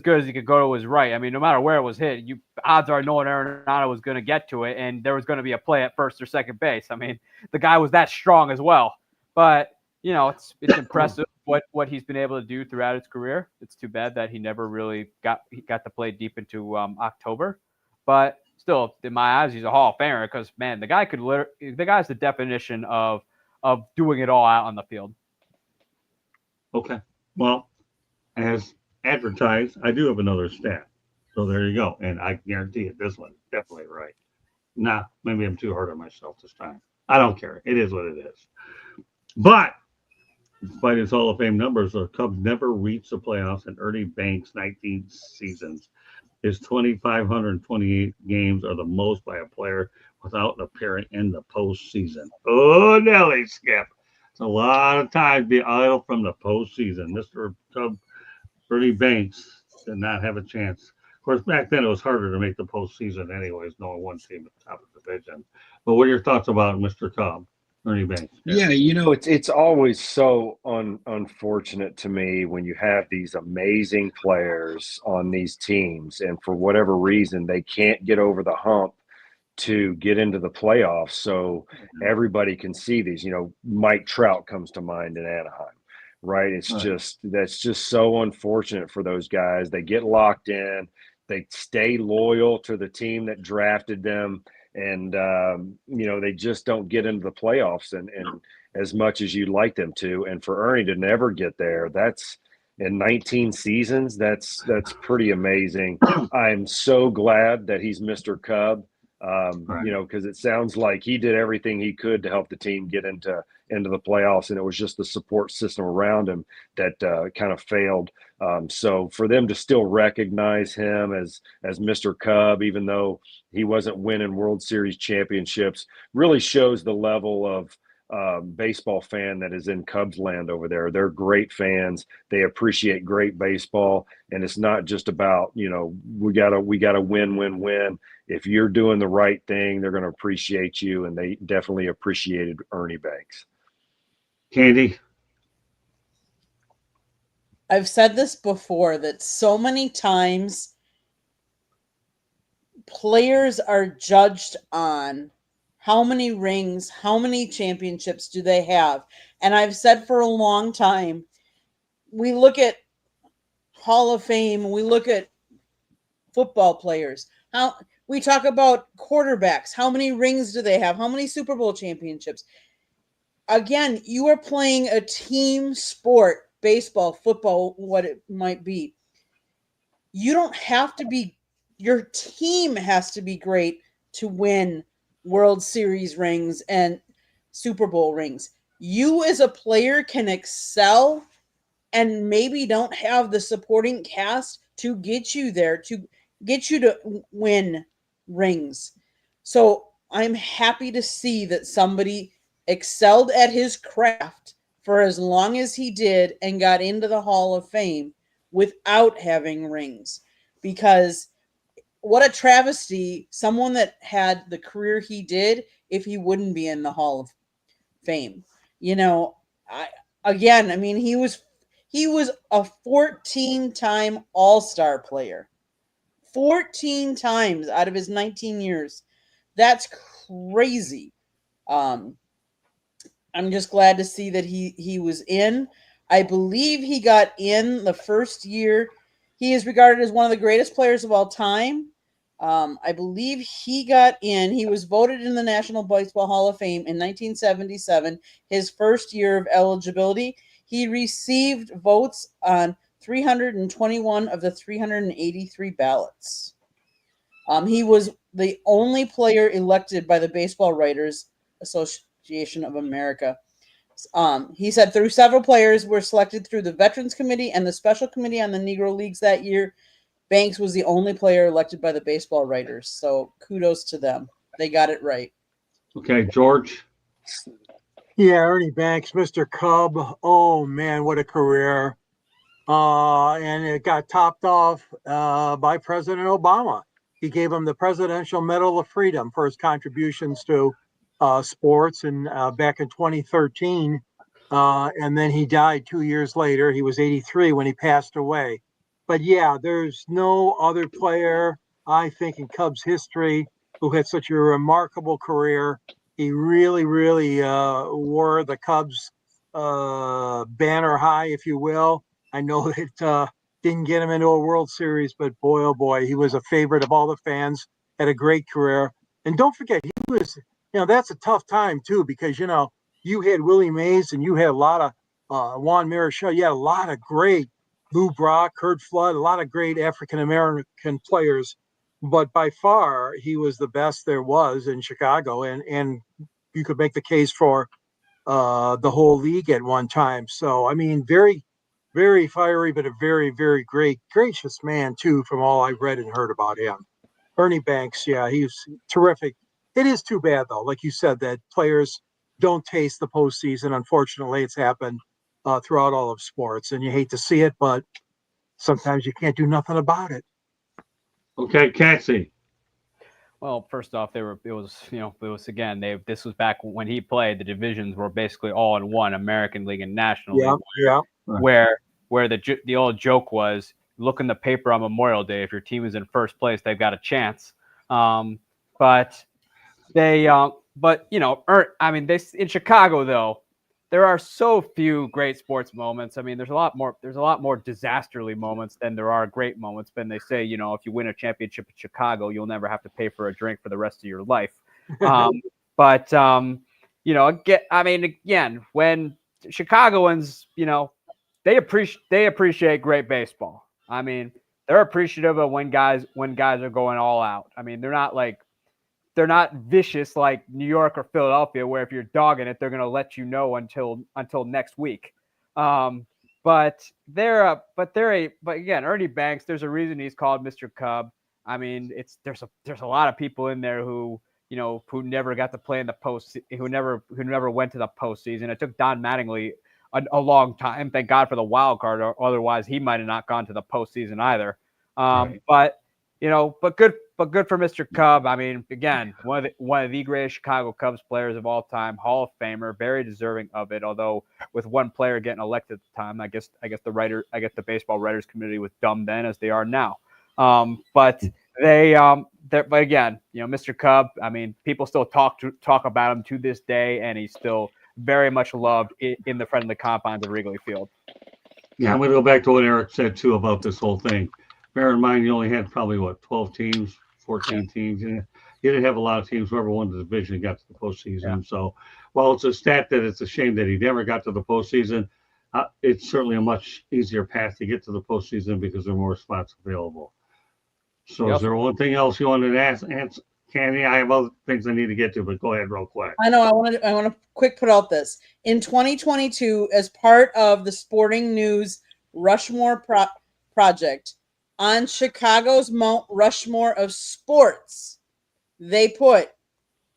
good as he could go to his right. I mean, no matter where it was hit, odds are Nolan Arenado was going to get to it, and there was going to be a play at first or second base. I mean, the guy was that strong as well. But it's impressive what he's been able to do throughout his career. It's too bad that he never really got to play deep into October, but still, in my eyes, he's a Hall of Famer because, man, the guy's the definition of doing it all out on the field. Okay. Well, as advertised, I do have another stat. So there you go. And I guarantee it, this one's definitely right. Nah, maybe I'm too hard on myself this time. I don't care. It is what it is. But despite his Hall of Fame numbers, the Cubs never reached the playoffs in Ernie Banks' 19 seasons. His 2,528 games are the most by a player without appearing in the postseason. Oh, Nelly, Skip. It's a lot of times be idle from the postseason. Mr. Cub Ernie Banks did not have a chance. Of course, back then it was harder to make the postseason anyways, knowing one team at the top of the division. But what are your thoughts about Mr. Cub, Ernie Banks? Yeah, it's always so unfortunate to me when you have these amazing players on these teams, and for whatever reason, they can't get over the hump to get into the playoffs so everybody can see these. Mike Trout comes to mind in Anaheim, right? That's just so unfortunate for those guys. They get locked in, they stay loyal to the team that drafted them, and they just don't get into the playoffs and as much as you'd like them to. And for Ernie to never get there, that's in 19 seasons, that's pretty amazing. I'm so glad that he's Mr. Cub. Right. Because it sounds like he did everything he could to help the team get into the playoffs, and it was just the support system around him that kind of failed. So for them to still recognize him as Mr. Cub, even though he wasn't winning World Series championships, really shows the level of baseball fan that is in Cubs land over there. They're great fans. They appreciate great baseball, and it's not just about, we gotta win. If you're doing the right thing, they're going to appreciate you, and they definitely appreciated Ernie Banks. Candy. I've said this before that so many times players are judged on how many rings, how many championships do they have. And I've said for a long time, we look at Hall of Fame, we look at football players. We talk about quarterbacks. How many rings do they have? How many Super Bowl championships? Again, you are playing a team sport, baseball, football, what it might be. You don't have to be, your team has to be great to win World Series rings and Super Bowl rings. You as a player can excel and maybe don't have the supporting cast to get you there, to get you to win rings. So I'm happy to see that somebody excelled at his craft for as long as he did and got into the Hall of Fame without having rings. Because what a travesty, someone that had the career he did, if he wouldn't be in the Hall of Fame. He was a 14-time All-Star player. 14 times out of his 19 years. That's crazy. I'm just glad to see that he was in. I believe he got in the first year. He is regarded as one of the greatest players of all time. I believe he got in. He was voted in the National Baseball Hall of Fame in 1977, his first year of eligibility. He received votes on 321 of the 383 ballots. He was the only player elected by the Baseball Writers Association of America. He said through several players were selected through the Veterans Committee and the Special Committee on the Negro Leagues that year. Banks was the only player elected by the Baseball Writers. So kudos to them. They got it right. Okay, George. Yeah, Ernie Banks, Mr. Cub. Oh man, what a career. And it got topped off by President Obama. He gave him the Presidential Medal of Freedom for his contributions to sports and back in 2013. And then he died 2 years later. He was 83 when he passed away. But yeah, there's no other player, I think, in Cubs history who had such a remarkable career. He really, really wore the Cubs banner high, if you will. I know it didn't get him into a World Series, but boy, oh boy, he was a favorite of all the fans, had a great career. And don't forget, he was, that's a tough time too, because, you had Willie Mays and you had a lot of Juan Marichal. You had a lot of great Lou Brock, Kurt Flood, a lot of great African-American players. But by far, he was the best there was in Chicago. And you could make the case for the whole league at one time. So, I mean, very, very fiery, but a very, very gracious man, too, from all I've read and heard about him. Ernie Banks, yeah, he's terrific. It is too bad, though, like you said, that players don't taste the postseason. Unfortunately, it's happened throughout all of sports, and you hate to see it, but sometimes you can't do nothing about it. Okay, Cassie. Well, first off, this was back when he played. The divisions were basically all in one, American League and National League. Yeah. Where the old joke was, look in the paper on Memorial Day. If your team is in first place, they've got a chance. But in Chicago though, there are so few great sports moments. I mean, there's a lot more disasterly moments than there are great moments. But they say, if you win a championship in Chicago, you'll never have to pay for a drink for the rest of your life. Again, when Chicagoans, they appreciate great baseball. I mean, they're appreciative of when guys are going all out. I mean, they're not like they're not vicious like New York or Philadelphia, where if you're dogging it, they're going to let you know until next week. But again, Ernie Banks, there's a reason he's called Mr. Cub. I mean, there's a lot of people in there who never got to play in the post, who never went to the postseason. It took Don Mattingly a long time. Thank God for the wild card, or otherwise he might have not gone to the postseason either. Right. But good for Mr. Cub. I mean, again, one of the greatest Chicago Cubs players of all time, Hall of Famer, very deserving of it. Although with one player getting elected at the time, I guess the baseball writers committee was dumb then as they are now. But again, Mr. Cub, I mean, people still talk about him to this day, and he's still very much loved in the friendly confines of Wrigley Field. Yeah, I'm going to go back to what Eric said too about this whole thing. Bear in mind, you only had probably 12 teams, 14 teams. You didn't have a lot of teams. Whoever won the division got to the postseason. Yeah. So, while it's a stat that it's a shame that he never got to the postseason, it's certainly a much easier path to get to the postseason because there are more spots available. So, Is there one thing else you wanted to ask, Candy? I have other things I need to get to, but go ahead real quick. I know. I want to quick put out this in 2022 as part of the Sporting News Rushmore project on Chicago's Mount Rushmore of sports. They put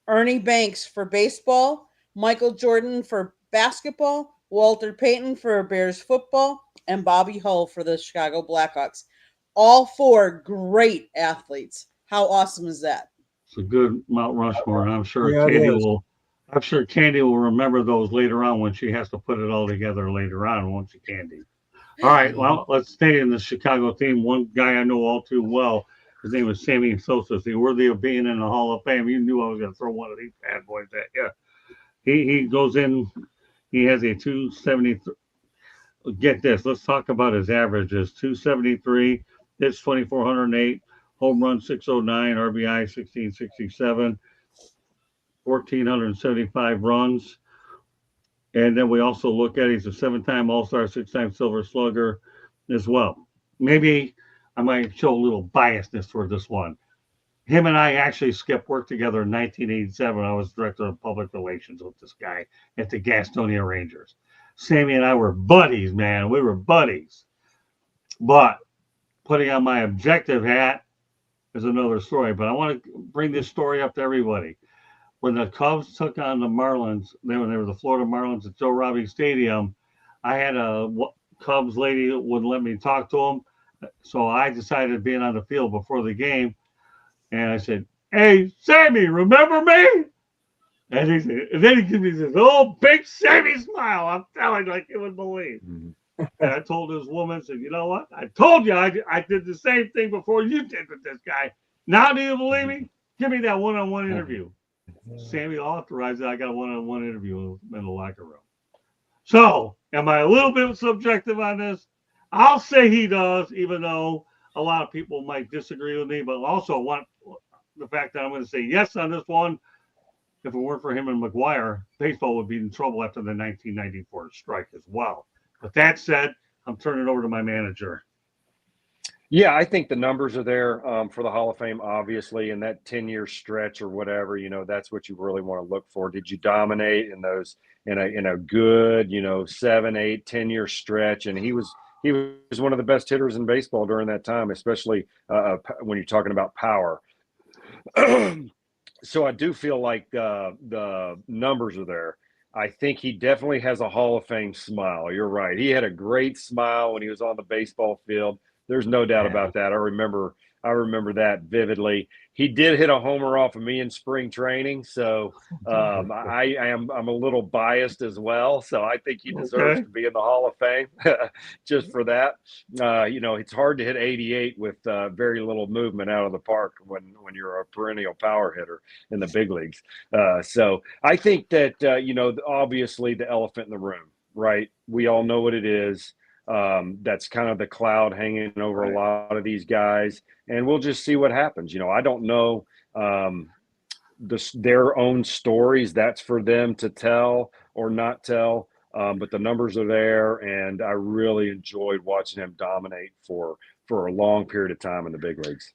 Ernie Banks for baseball, Michael Jordan for basketball, Walter Payton for Bears football, and Bobby Hull for the Chicago Blackhawks. All four great athletes. How awesome is that? It's a good Mount Rushmore, and I'm sure Yeah, Candy will remember those later on when she has to put it all together later on, won't you, Candy? All right, well, let's stay in the Chicago theme. One guy I know all too well, his name was Sammy Sosa. Is he worthy of being in the Hall of Fame? You knew I was going to throw one of these bad boys at you. He goes in, he has a 273. Get this, let's talk about his averages. 273, hits 2,408, home run 609, RBI 1667, 1,475 runs. And then we also look at he's a 7-time All-Star, 6-time Silver Slugger as well. Maybe I might show a little biasness toward this one. Him and I actually skipped work together in 1987. I was director of public relations with this guy at the Gastonia Rangers. Sammy and I were buddies, man. We were buddies. But putting on my objective hat is another story. But I want to bring this story up to everybody. When the Cubs took on the Marlins, when they were the Florida Marlins at Joe Robbie Stadium, I had a Cubs lady that wouldn't let me talk to him. So I decided being on the field before the game. And I said, "Hey, Sammy, remember me?" And then he gives me this old big Sammy smile. I'm telling you, like you would believe. Mm-hmm. And I told this woman, said, "You know what? I told you I did the same thing before you did with this guy. Now do you believe me? Give me that one-on-one interview." Sammy authorized it. I got a one-on-one interview in the locker room. So, am I a little bit subjective on this? I'll say he does, even though a lot of people might disagree with me, but also want the fact that I'm going to say yes on this one. If it weren't for him and McGuire, baseball would be in trouble after the 1994 strike as well. But that said, I'm turning it over to my manager. Yeah, I think the numbers are there for the Hall of Fame, obviously, and that 10-year stretch or whatever, that's what you really want to look for. Did you dominate in those in a good, 7, 8, 10-year stretch? And he was one of the best hitters in baseball during that time, especially when you're talking about power. So I do feel like the numbers are there. I think he definitely has a Hall of Fame smile. You're right. He had a great smile when he was on the baseball field. There's no doubt about that. I remember that vividly. He did hit a homer off of me in spring training, so I'm a little biased as well. So I think he deserves to be in the Hall of Fame just for that. It's hard to hit 88 with very little movement out of the park when you're a perennial power hitter in the big leagues. So I think that obviously the elephant in the room, right? We all know what it is. That's kind of the cloud hanging over a lot of these guys, and we'll just see what happens. I don't know their own stories. That's for them to tell or not tell. But the numbers are there, and I really enjoyed watching him dominate for a long period of time in the big leagues.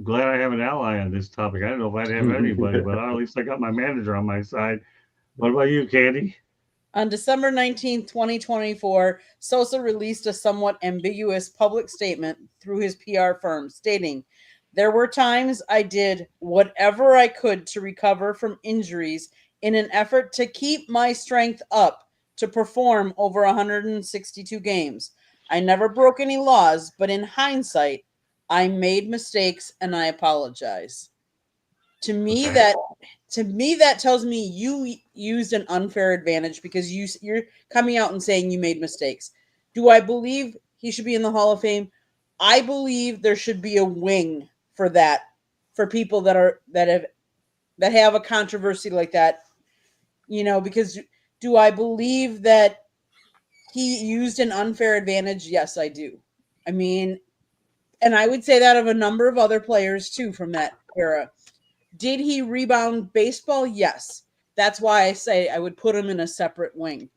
glad I have an ally on this topic. I don't know if I'd have anybody, but at least I got my manager on my side. What about you, Candy? On December 19th, 2024, Sosa released a somewhat ambiguous public statement through his PR firm stating, "There were times I did whatever I could to recover from injuries in an effort to keep my strength up to perform over 162 games. I never broke any laws, but in hindsight, I made mistakes and I apologize." To me, Okay. that tells me you used an unfair advantage because you're coming out and saying you made mistakes. Do I believe he should be in the Hall of Fame? I believe there should be a wing for that, for people that have a controversy like that. Because do I believe that he used an unfair advantage? Yes, I do. I mean, and I would say that of a number of other players too from that era. Did he rebound baseball? Yes. That's why I say I would put him in a separate wing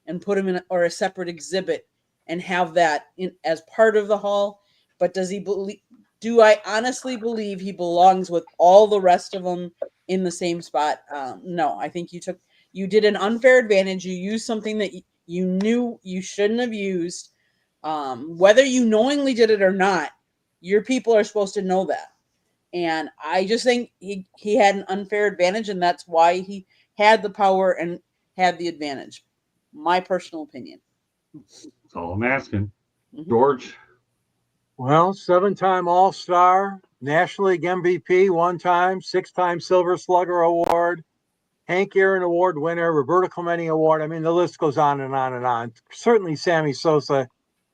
and put him in or a separate exhibit and have that as part of the hall. But does he believe? Do I honestly believe he belongs with all the rest of them in the same spot? No, I think you did an unfair advantage. You used something that you knew you shouldn't have used. Whether you knowingly did it or not, your people are supposed to know that. And I just think he had an unfair advantage, and that's why he had the power and had the advantage. My personal opinion. That's all I'm asking. Mhm. George? Well, 7-time All-Star, National League MVP one time, 6-time Silver Slugger Award, Hank Aaron Award winner, Roberto Clemente Award. I mean, the list goes on and on and on. Certainly, Sammy Sosa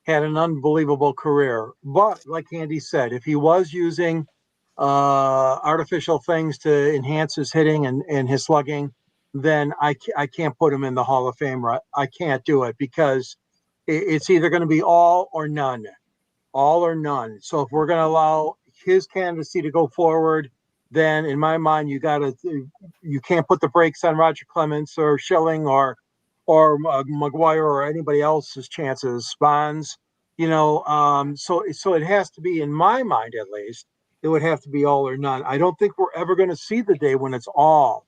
had an unbelievable career. But like Andy said, if he was using artificial things to enhance his hitting and his slugging, then I can't put him in the Hall of Fame. I can't do it because it's either going to be all or none. All or none. So if we're going to allow his candidacy to go forward, then in my mind, you can't put the brakes on Roger Clemens or Schilling or McGuire or anybody else's chances. Bonds, so it has to be, in my mind at least, it would have to be all or none. I don't think we're ever going to see the day when it's all.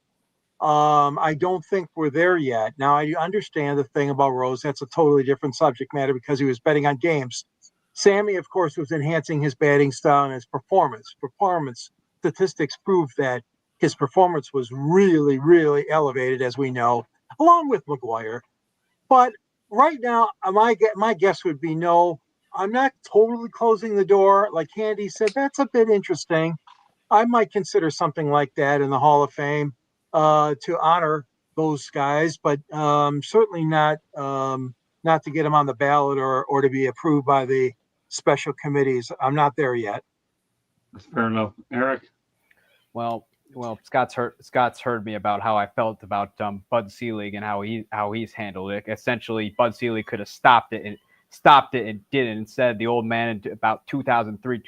I don't think we're there yet. Now I understand the thing about Rose. That's a totally different subject matter because he was betting on games. Sammy, of course, was enhancing his batting style and his performance. Performance statistics prove that his performance was really, really elevated, as we know, along with McGuire. But right now, my guess would be no. I'm not totally closing the door. Like Candy said, that's a bit interesting. I might consider something like that in the Hall of Fame to honor those guys, but certainly not to get them on the ballot or to be approved by the special committees. I'm not there yet. That's fair enough. Eric? Well, Scott's heard me about how I felt about Bud Selig and how he's handled it. Essentially, Bud Selig could have stopped it and didn't. Instead, the old man in about 2003,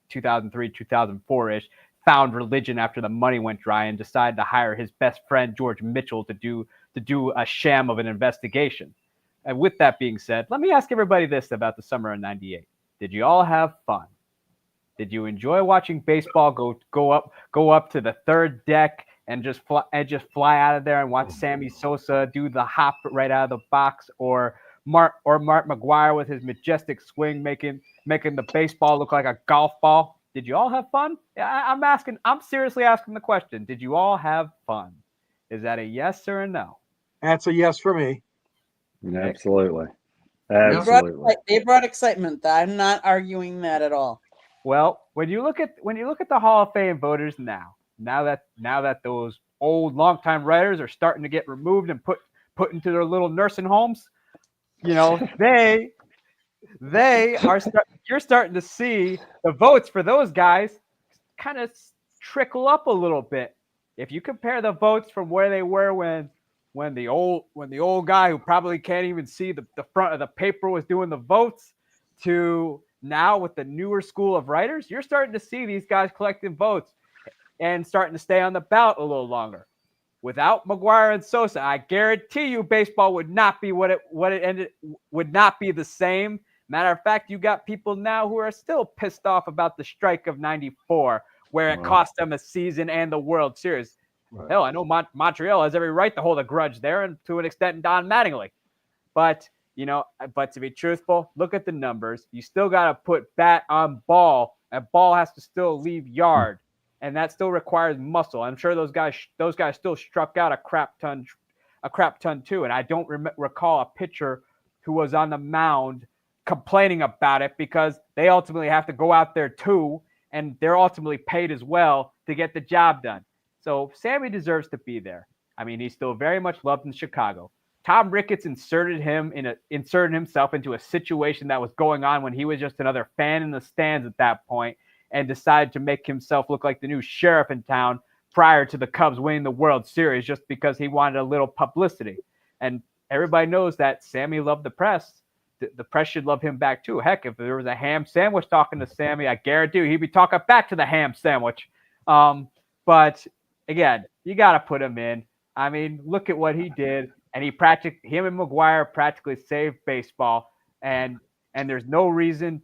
2004 ish, found religion after the money went dry and decided to hire his best friend George Mitchell to do a sham of an investigation. And with that being said, let me ask everybody this about the summer of '98: did you all have fun? Did you enjoy watching baseball go up to the third deck and just fly out of there and watch Sammy Sosa do the hop right out of the box, or Mark McGuire with his majestic swing making the baseball look like a golf ball? Did you all have fun? I'm seriously asking the question. Did you all have fun? Is that a yes or a no? That's a yes for me. Absolutely. They brought excitement. I'm not arguing that at all. Well, when you look at the Hall of Fame voters now that those old longtime writers are starting to get removed and put into their little nursing homes, they are you're starting to see the votes for those guys kind of trickle up a little bit. If you compare the votes from where they were when the old guy who probably can't even see the front of the paper was doing the votes to now with the newer school of writers, you're starting to see these guys collecting votes and starting to stay on the ballot a little longer. Without McGuire and Sosa, I guarantee you baseball would not be would not be the same Matter of fact, you got people now who are still pissed off about the strike of '94, where it cost them a season and the World Series. Right. Hell, I know Montreal has every right to hold a grudge there, and to an extent, Don Mattingly. But to be truthful, look at the numbers. You still got to put bat on ball, and ball has to still leave yard, and that still requires muscle. I'm sure those guys still struck out a crap ton too. And I don't recall a pitcher who was on the mound complaining about it, because they ultimately have to go out there too, and they're ultimately paid as well to get the job done. So Sammy deserves to be there. I mean, he's still very much loved in Chicago. Tom Ricketts inserted himself into a situation that was going on when he was just another fan in the stands at that point, and decided to make himself look like the new sheriff in town prior to the Cubs winning the World Series, just because he wanted a little publicity. And everybody knows that Sammy loved the press. The press should love him back too. Heck, if there was a ham sandwich talking to Sammy, I guarantee you he'd be talking back to the ham sandwich. But again, you got to put him in. I mean, look at what he did, and him and McGuire practically saved baseball. And there's no reason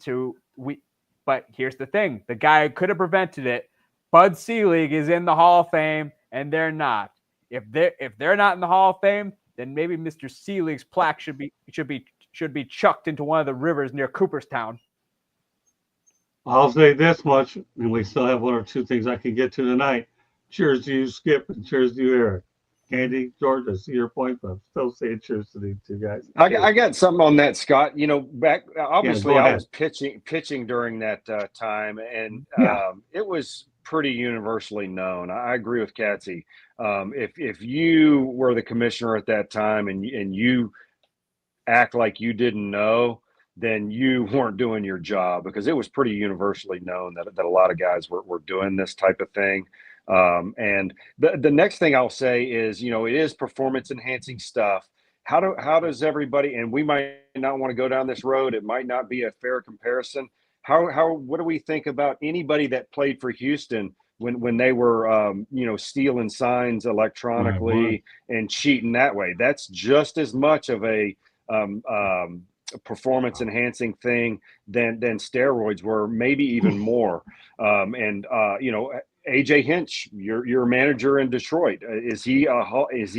but here's the thing: the guy who could have prevented it, Bud Selig, is in the Hall of Fame, and they're not. If they're not in the Hall of Fame, then maybe Mr. Selig's plaque should be chucked into one of the rivers near Cooperstown. I'll say this much, and we still have one or two things I can get to tonight. Cheers to you, Skip, and cheers to you, Eric. Andy, George, I see your point, but I'm still saying cheers to these two guys. I got something on that, Scott. Back obviously I was pitching during that time, and it was pretty universally known. I agree with Katsy. If you were the commissioner at that time and you act like you didn't know, then you weren't doing your job, because it was pretty universally known that a lot of guys were doing this type of thing. And the next thing I'll say is, it is performance enhancing stuff. How does everybody, and we might not want to go down this road, it might not be a fair comparison. What do we think about anybody that played for Houston when they were, stealing signs electronically and cheating that way? That's just as much of a performance enhancing thing than steroids were, maybe even more. AJ Hinch, your manager in Detroit, is he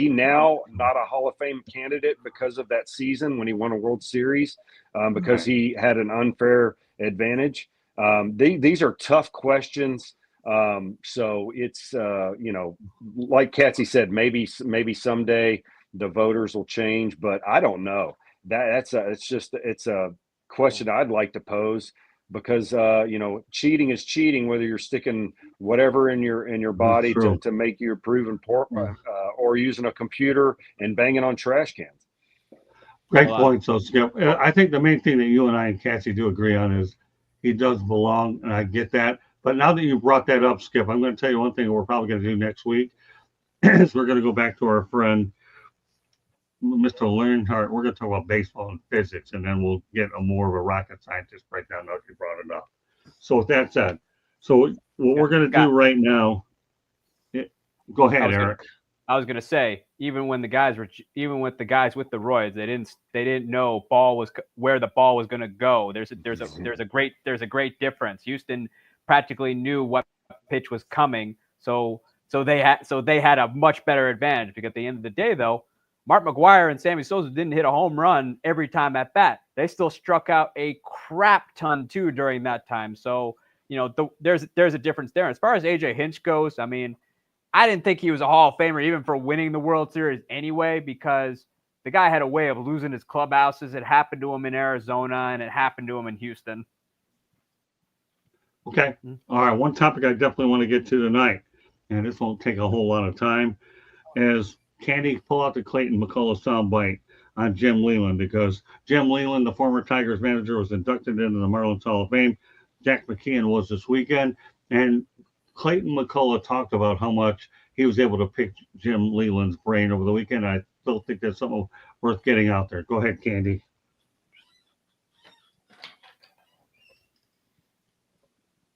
now not a Hall of Fame candidate because of that season when he won a World Series, because he had an unfair advantage? These are tough questions. So it's like Katsy said, maybe someday the voters will change, but I don't know. It's a question I'd like to pose, because cheating is cheating, whether you're sticking whatever in your body to make you proven or using a computer and banging on trash cans. Great point, so Skip. I think the main thing that you and I and Katsy do agree on is he does belong, and I get that. But now that you brought that up, Skip, I'm going to tell you one thing we're probably going to do next week is we're going to go back to our friend Mr. Learnhardt. We're going to talk about baseball and physics, and then we'll get more of a rocket scientist breakdown now if you brought it up. So with that said, what we're going to do right now, go ahead, Eric. I was going to say, even with the guys with the roids, they didn't know where the ball was going to go. There's a great difference. Houston practically knew what pitch was coming, so they had a much better advantage, because at the end of the day, though, Mark McGuire and Sammy Sosa didn't hit a home run every time at bat. They still struck out a crap ton too during that time. So, there's a difference there. As far as AJ Hinch goes, I mean, I didn't think he was a Hall of Famer even for winning the World Series anyway, because the guy had a way of losing his clubhouses. It happened to him in Arizona, and it happened to him in Houston. Okay. All right. One topic I definitely want to get to tonight, and this won't take a whole lot of time, is Candy pull out the Clayton McCullough soundbite on Jim Leyland, because Jim Leyland, the former Tigers manager, was inducted into the Marlins Hall of Fame. Jack McKeon was this weekend, and Clayton McCullough talked about how much he was able to pick Jim Leyland's brain over the weekend. I still think that's something worth getting out there. Go ahead, Candy.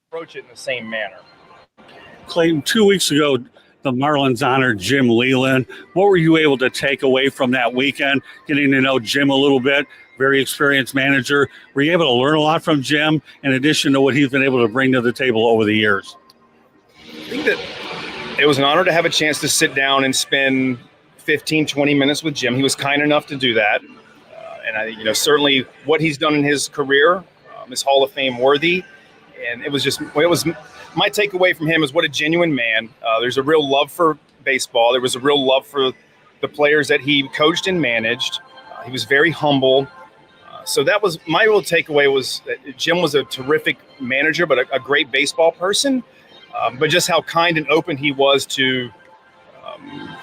Approach it in the same manner. Clayton, 2 weeks ago, the Marlins honored Jim Leyland. What were you able to take away from that weekend, getting to know Jim a little bit? very experienced manager. Were you able to learn a lot from Jim in addition to what he's been able to bring to the table over the years? I think that it was an honor to have a chance to sit down and spend 15, 20 minutes with Jim. He was kind enough to do that. And I, certainly what he's done in his career is Hall of Fame worthy. And it was my takeaway from him is what a genuine man. There's a real love for baseball. There was a real love for the players that he coached and managed. He was very humble. So that was my real takeaway, was that Jim was a terrific manager, but a great baseball person. But just how kind and open he was to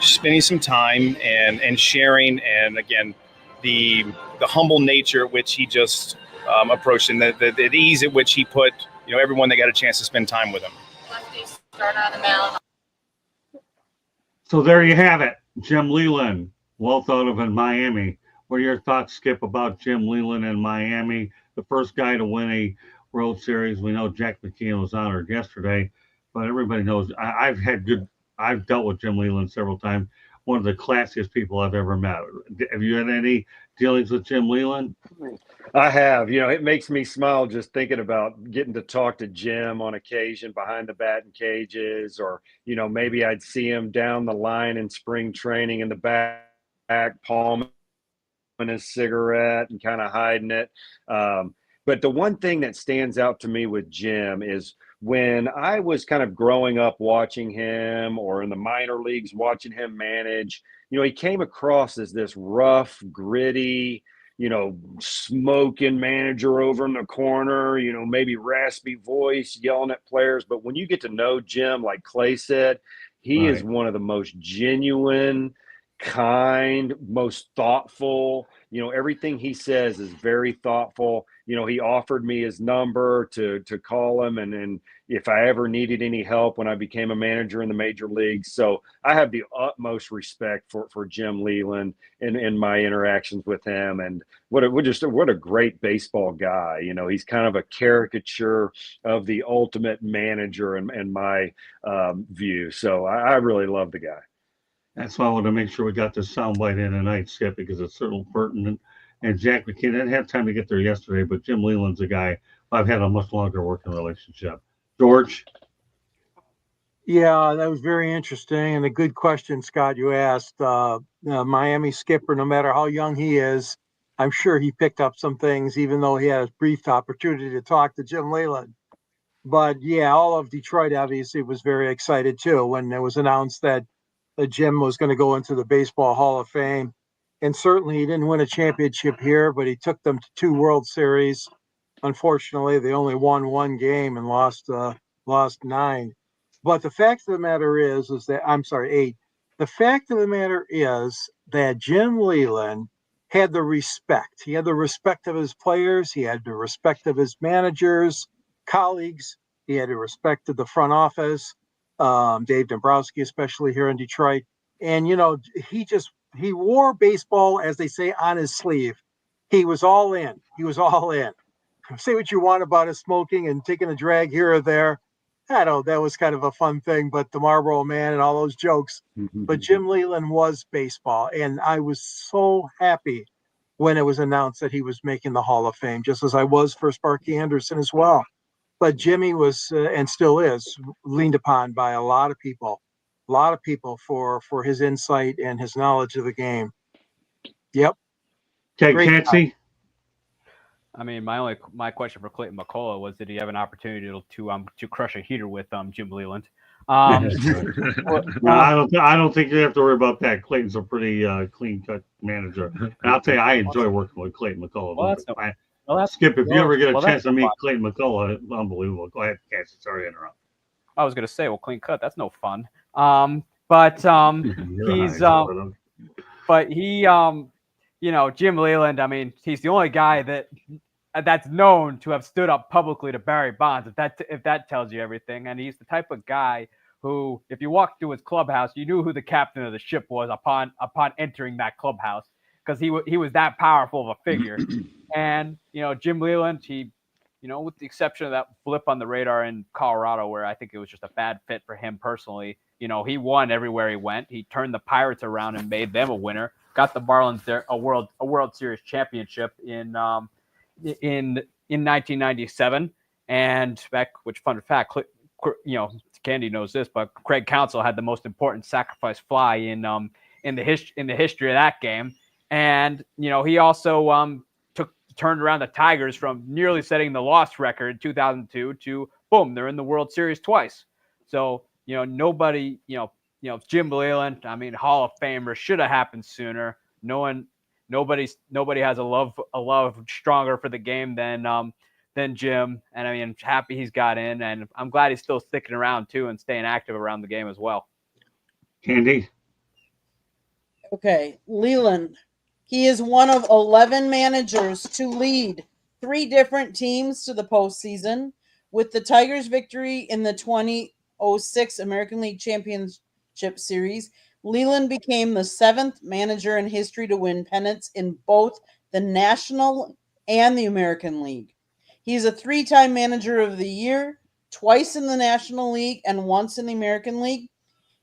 spending some time and sharing, and again, the humble nature at which he just approached, and the ease at which he put everyone that got a chance to spend time with him. So there you have it, Jim Leyland, well thought of in Miami. What are your thoughts, Skip, about Jim Leyland in Miami, the first guy to win a World Series? We know Jack McKeon was honored yesterday, but everybody knows I've dealt with Jim Leyland several times. One of the classiest people I've ever met. Have you had any dealings with Jim Leyland? I have. It makes me smile just thinking about getting to talk to Jim on occasion behind the batting cages, or, maybe I'd see him down the line in spring training in the back palming his cigarette and kind of hiding it. But the one thing that stands out to me with Jim is when I was kind of growing up watching him, or in the minor leagues watching him manage, he came across as this rough, gritty, smoking manager over in the corner, maybe raspy voice yelling at players. But when you get to know Jim, like Clay said, he is one of the most genuine, kind, most thoughtful. Everything he says is very thoughtful. He offered me his number to call him, and if I ever needed any help when I became a manager in the major leagues. So I have the utmost respect for Jim Leyland in my interactions with him. And what a great baseball guy. He's kind of a caricature of the ultimate manager in my view. So I really love the guy. That's why I wanted to make sure we got this soundbite in tonight, Skip, because it's certainly pertinent. And Jack McKeon didn't have time to get there yesterday, but Jim Leyland's a guy I've had a much longer working relationship. George? Yeah, that was very interesting, and a good question, Scott, you asked. Miami skipper, no matter how young he is, I'm sure he picked up some things, even though he had a brief opportunity to talk to Jim Leyland. But yeah, all of Detroit obviously was very excited too when it was announced that Jim was going to go into the Baseball Hall of Fame. And certainly he didn't win a championship here, but he took them to 2 World Series. Unfortunately, they only won 1 game and lost 9. But the fact of the matter is that, 8. The fact of the matter is that Jim Leyland had the respect. He had the respect of his players. He had the respect of his managers, colleagues. He had the respect of the front office, Dave Dombrowski, especially here in Detroit. And, he wore baseball, as they say, on his sleeve. He was all in. Say what you want about his smoking and taking a drag here or there. I know that was kind of a fun thing, but the Marlboro Man and all those jokes. But Jim Leyland was baseball, and I was so happy when it was announced that he was making the Hall of Fame, just as I was for Sparky Anderson as well. But Jimmy was, and still is, leaned upon by a lot of people for his insight and his knowledge of the game. Yep. Okay, Catsy? I mean, my question for Clayton McCullough was, did he have an opportunity to crush a heater with Jim Leyland? No, I don't think you have to worry about that. Clayton's a pretty clean cut manager, and I'll tell you, I enjoy working with Clayton McCullough. Skip, if you ever get a chance to meet Clayton McCullough, it's unbelievable. Go ahead, Catsy. Sorry to interrupt. I was going to say, well, clean cut, that's no fun. But Jim Leyland, I mean, he's the only guy that's known to have stood up publicly to Barry Bonds, if that tells you everything. And he's the type of guy who, if you walked through his clubhouse, you knew who the captain of the ship was upon entering that clubhouse, because he was that powerful of a figure. And, Jim Leyland, he, with the exception of that blip on the radar in Colorado, where I think it was just a bad fit for him personally, he won everywhere he went. He turned the Pirates around and made them a winner. got the Marlins there a World Series championship in 1997. And back, which fun fact, Candy knows this, but Craig Counsell had the most important sacrifice fly in the history of that game. And he also turned around the Tigers from nearly setting the loss record in 2002 to boom, they're in the World Series twice. So nobody, Jim Leyland, I mean, Hall of Famer, should have happened sooner. Nobody has a love stronger for the game than Jim. And I mean, I'm happy he's got in, and I'm glad he's still sticking around too and staying active around the game as well. Candy. Okay, Leyland. He is one of 11 managers to lead 3 different teams to the postseason. With the Tigers' victory in the 2006 American League Championship Series, Leyland became the 7th manager in history to win pennants in both the National and the American League. He's a 3-time Manager of the Year, twice in the National League and once in the American League.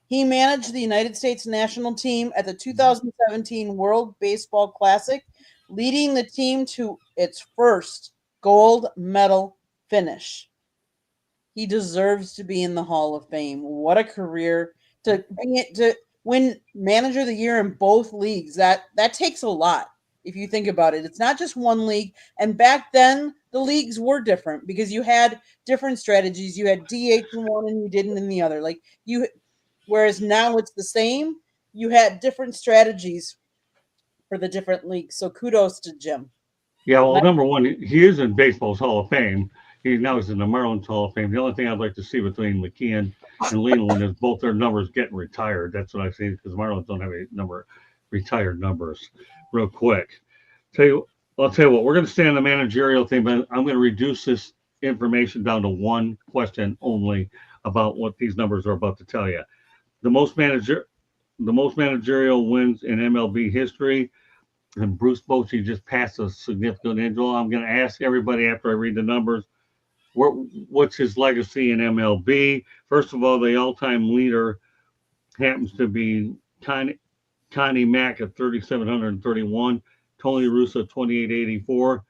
He managed the United States national team at the 2017 World Baseball Classic, leading the team to its first gold medal finish. He deserves to be in the Hall of Fame. What a career to win Manager of the Year in both leagues. That takes a lot if you think about it. It's not just one league. And back then, the leagues were different because you had different strategies. You had DH in one and you didn't in the other. Whereas now it's the same. You had different strategies for the different leagues. So kudos to Jim. Yeah, well, number one, he is in baseball's Hall of Fame. He's in the Marlins Hall of Fame. The only thing I'd like to see between McKeon and Leyland is both their numbers getting retired. That's what I see, because Marlins don't have retired numbers. Real quick, I'll tell you what. We're going to stay on the managerial thing, but I'm going to reduce this information down to one question only about what these numbers are about to tell you. The most managerial wins in MLB history, and Bruce Bochy just passed a significant individual. I'm going to ask everybody after I read the numbers, what's his legacy in MLB? First of all, the all-time leader happens to be Connie Mack at 3,731, Tony Russo 2,884,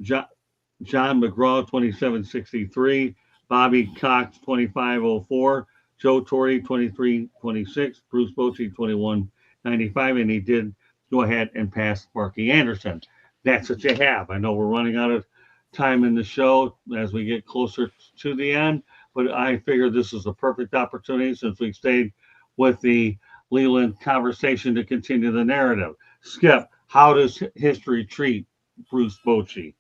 John McGraw 2,763, Bobby Cox 2,504. Joe Torre, 2326, Bruce Bochy, 2195, and he did go ahead and pass Sparky Anderson. That's what you have. I know we're running out of time in the show as we get closer to the end, but I figure this is a perfect opportunity since we stayed with the Leyland conversation to continue the narrative. Skip, how does history treat Bruce Bochy?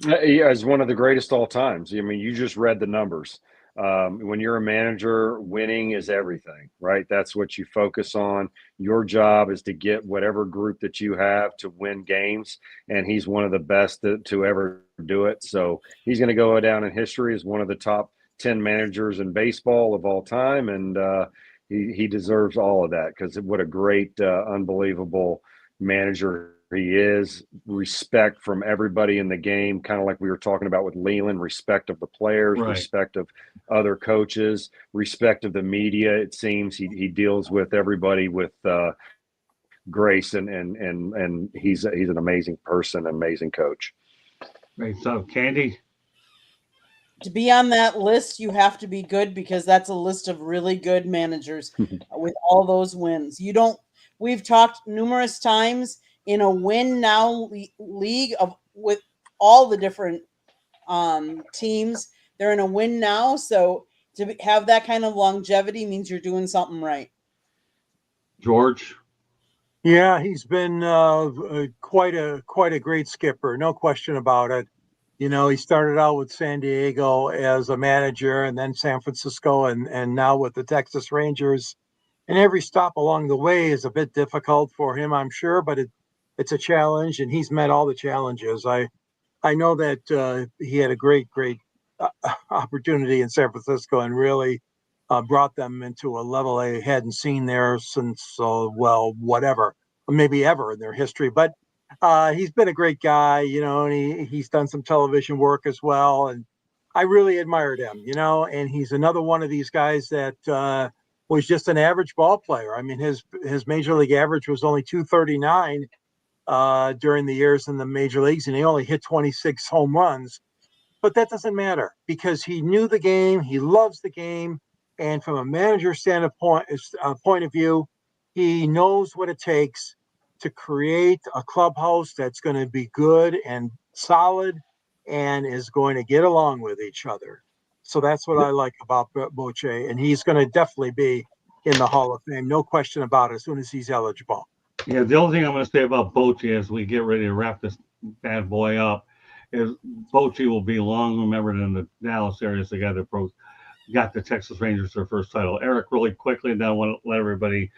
As one of the greatest all times. I mean, you just read the numbers. When you're a manager, winning is everything, right? That's what you focus on. Your job is to get whatever group that you have to win games, and he's one of the best to ever do it. So he's going to go down in history as one of the top 10 managers in baseball of all time, and he deserves all of that because what a great, unbelievable manager he is. Respect from everybody in the game, kind of like we were talking about with Leyland, respect of the players, right. Respect of other coaches, respect of the media. It seems he deals with everybody with grace, and he's an amazing person, amazing coach. Great stuff. Candy? To be on that list, you have to be good because that's a list of really good managers with all those wins. We've talked numerous times in a win now league with all the different teams. They're in a win now, so to have that kind of longevity means you're doing something right. George? Yeah, he's been quite a great skipper, no question about it. He started out with San Diego as a manager, and then San Francisco, and now with the Texas Rangers. And every stop along the way is a bit difficult for him, I'm sure, but it's a challenge, and he's met all the challenges. I know that he had a great opportunity in San Francisco and really brought them into a level they hadn't seen there since, whatever, maybe ever in their history. But he's been a great guy, and he's done some television work as well. And I really admired him, and he's another one of these guys that was just an average ball player. I mean, his major league average was only 239 during the years in the major leagues, and he only hit 26 home runs. But that doesn't matter because he knew the game, he loves the game, and from a manager standpoint point of view, he knows what it takes to create a clubhouse that's going to be good and solid and is going to get along with each other. So that's what I like about Bochy, and he's going to definitely be in the Hall of Fame, no question about it, as soon as he's eligible. Yeah, the only thing I'm going to say about Bochy as we get ready to wrap this bad boy up is Bochy will be long remembered in the Dallas area as the guy that got the Texas Rangers their first title. Eric, really quickly, and then I want to let everybody,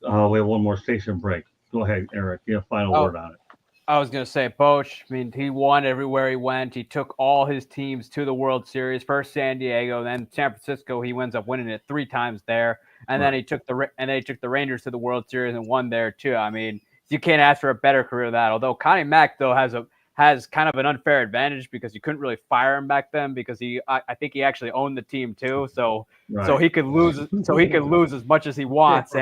we have one more station break. Go ahead, Eric. You have final word on it. I was going to say, Boch, I mean, he won everywhere he went. He took all his teams to the World Series. First San Diego, then San Francisco. He ends up winning it 3 times there. And then he took the Rangers to the World Series and won there too. I mean, you can't ask for a better career than that. Although Connie Mack, though, has kind of an unfair advantage because you couldn't really fire him back then because I think he actually owned the team too. So he could lose as much as he wants.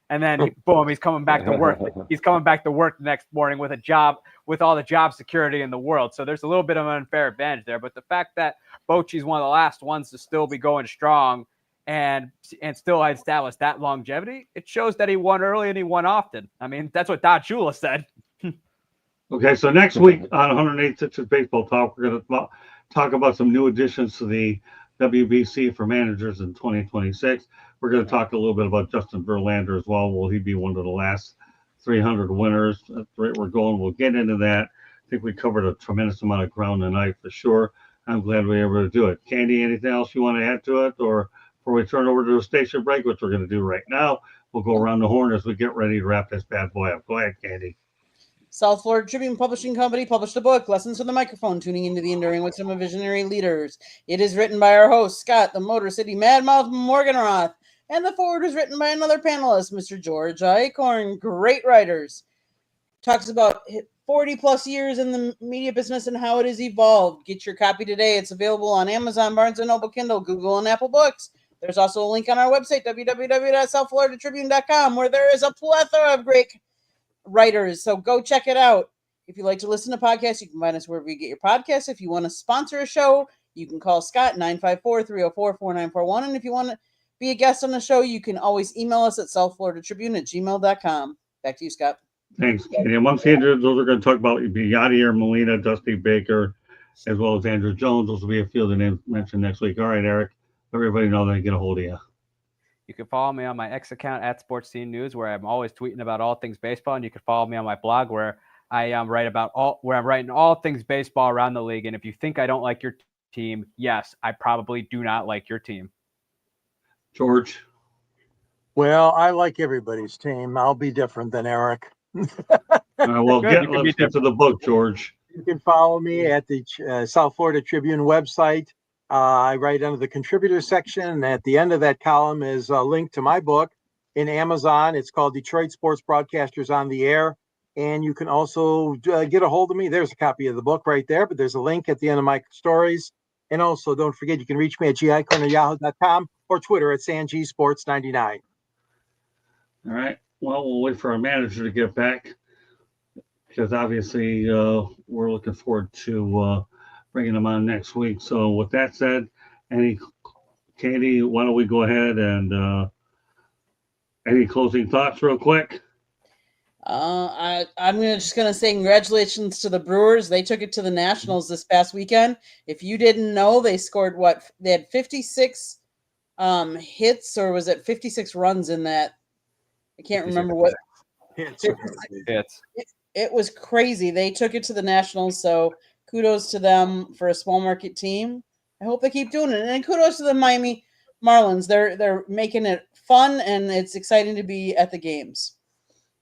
And then boom, he's coming back to work. He's coming back to work the next morning with a job, with all the job security in the world. So there's a little bit of an unfair advantage there. But the fact that Bochy's one of the last ones to still be going strong and still established that longevity, it shows that he won early and he won often. I mean, that's what Don Shula said. Okay, so next week on 108 Sixers Baseball Talk, we're going to talk about some new additions to the WBC for managers in 2026. We're going to talk a little bit about Justin Verlander as well. Will he be one of the last 300 winners? That's the rate we're going. We'll get into that. I think we covered a tremendous amount of ground tonight for sure. I'm glad we were able to do it. Candy, anything else you want to add to it? Or before we turn over to the station break, which we're going to do right now, we'll go around the horn as we get ready to wrap this bad boy up. Go ahead, Candy. South Florida Tribune Publishing Company published a book, Lessons from the Microphone, Tuning into the Enduring Wisdom of Visionary Leaders. It is written by our host, Scott, the Motor City Madmouth Morgenroth, and the foreword is written by another panelist, Mr. George Eichhorn. Great writers. Talks about 40-plus years in the media business and how it has evolved. Get your copy today. It's available on Amazon, Barnes & Noble, Kindle, Google, and Apple Books. There's also a link on our website, www.southfloridatribune.com, where there is a plethora of great writers. So go check it out. If you like to listen to podcasts, you can find us wherever you get your podcasts. If you want to sponsor a show, you can call Scott 954-304-4941. And if you want to be a guest on the show, you can always email us at southfloridatribune@gmail.com. Back to you, Scott. Thanks, Katie. And once again, those are going to talk about Yadier Molina, Dusty Baker, as well as Andrew Jones. Those will be a few of the names mentioned next week. All right, Eric, everybody know they get a hold of you. You can follow me on my X account at Sports Scene News, where I'm always tweeting about all things baseball, and you can follow me on my blog where I'm writing all things baseball around the league. And if you think I don't like your team, yes, I probably do not like your team. George. Well, I like everybody's team. I'll be different than Eric. Let's get to the book, George. You can follow me at the South Florida Tribune website. I write under the contributors section, and at the end of that column is a link to my book in Amazon. It's called Detroit Sports Broadcasters on the Air, and you can also get a hold of me. There's a copy of the book right there, but there's a link at the end of my stories. And also, don't forget, you can reach me at gicorner@yahoo.com or Twitter at SanGSports99. All right. Well, we'll wait for our manager to get back because obviously we're looking forward to bringing them on next week. So with that said, Katie, why don't we go ahead and any closing thoughts real quick? I'm just going to say congratulations to the Brewers. They took it to the Nationals this past weekend. If you didn't know, they scored they had 56 hits, or was it 56 runs in that? I can't remember what. Hits. It was crazy. They took it to the Nationals, so kudos to them for a small market team. I hope they keep doing it. And kudos to the Miami Marlins. They're making it fun, and it's exciting to be at the games.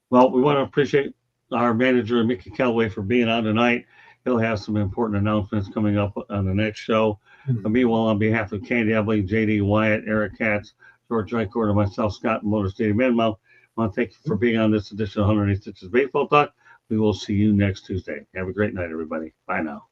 Well, we want to appreciate our manager, Mickey Callaway, for being on tonight. He'll have some important announcements coming up on the next show. Mm-hmm. Meanwhile, on behalf of Candy Ebley, JD Wyatt, Eric Katz, George Reichord, and myself, Scott, and Motor City Manmouth, I want to thank you for being on this edition of 186 Baseball Talk. We will see you next Tuesday. Have a great night, everybody. Bye now.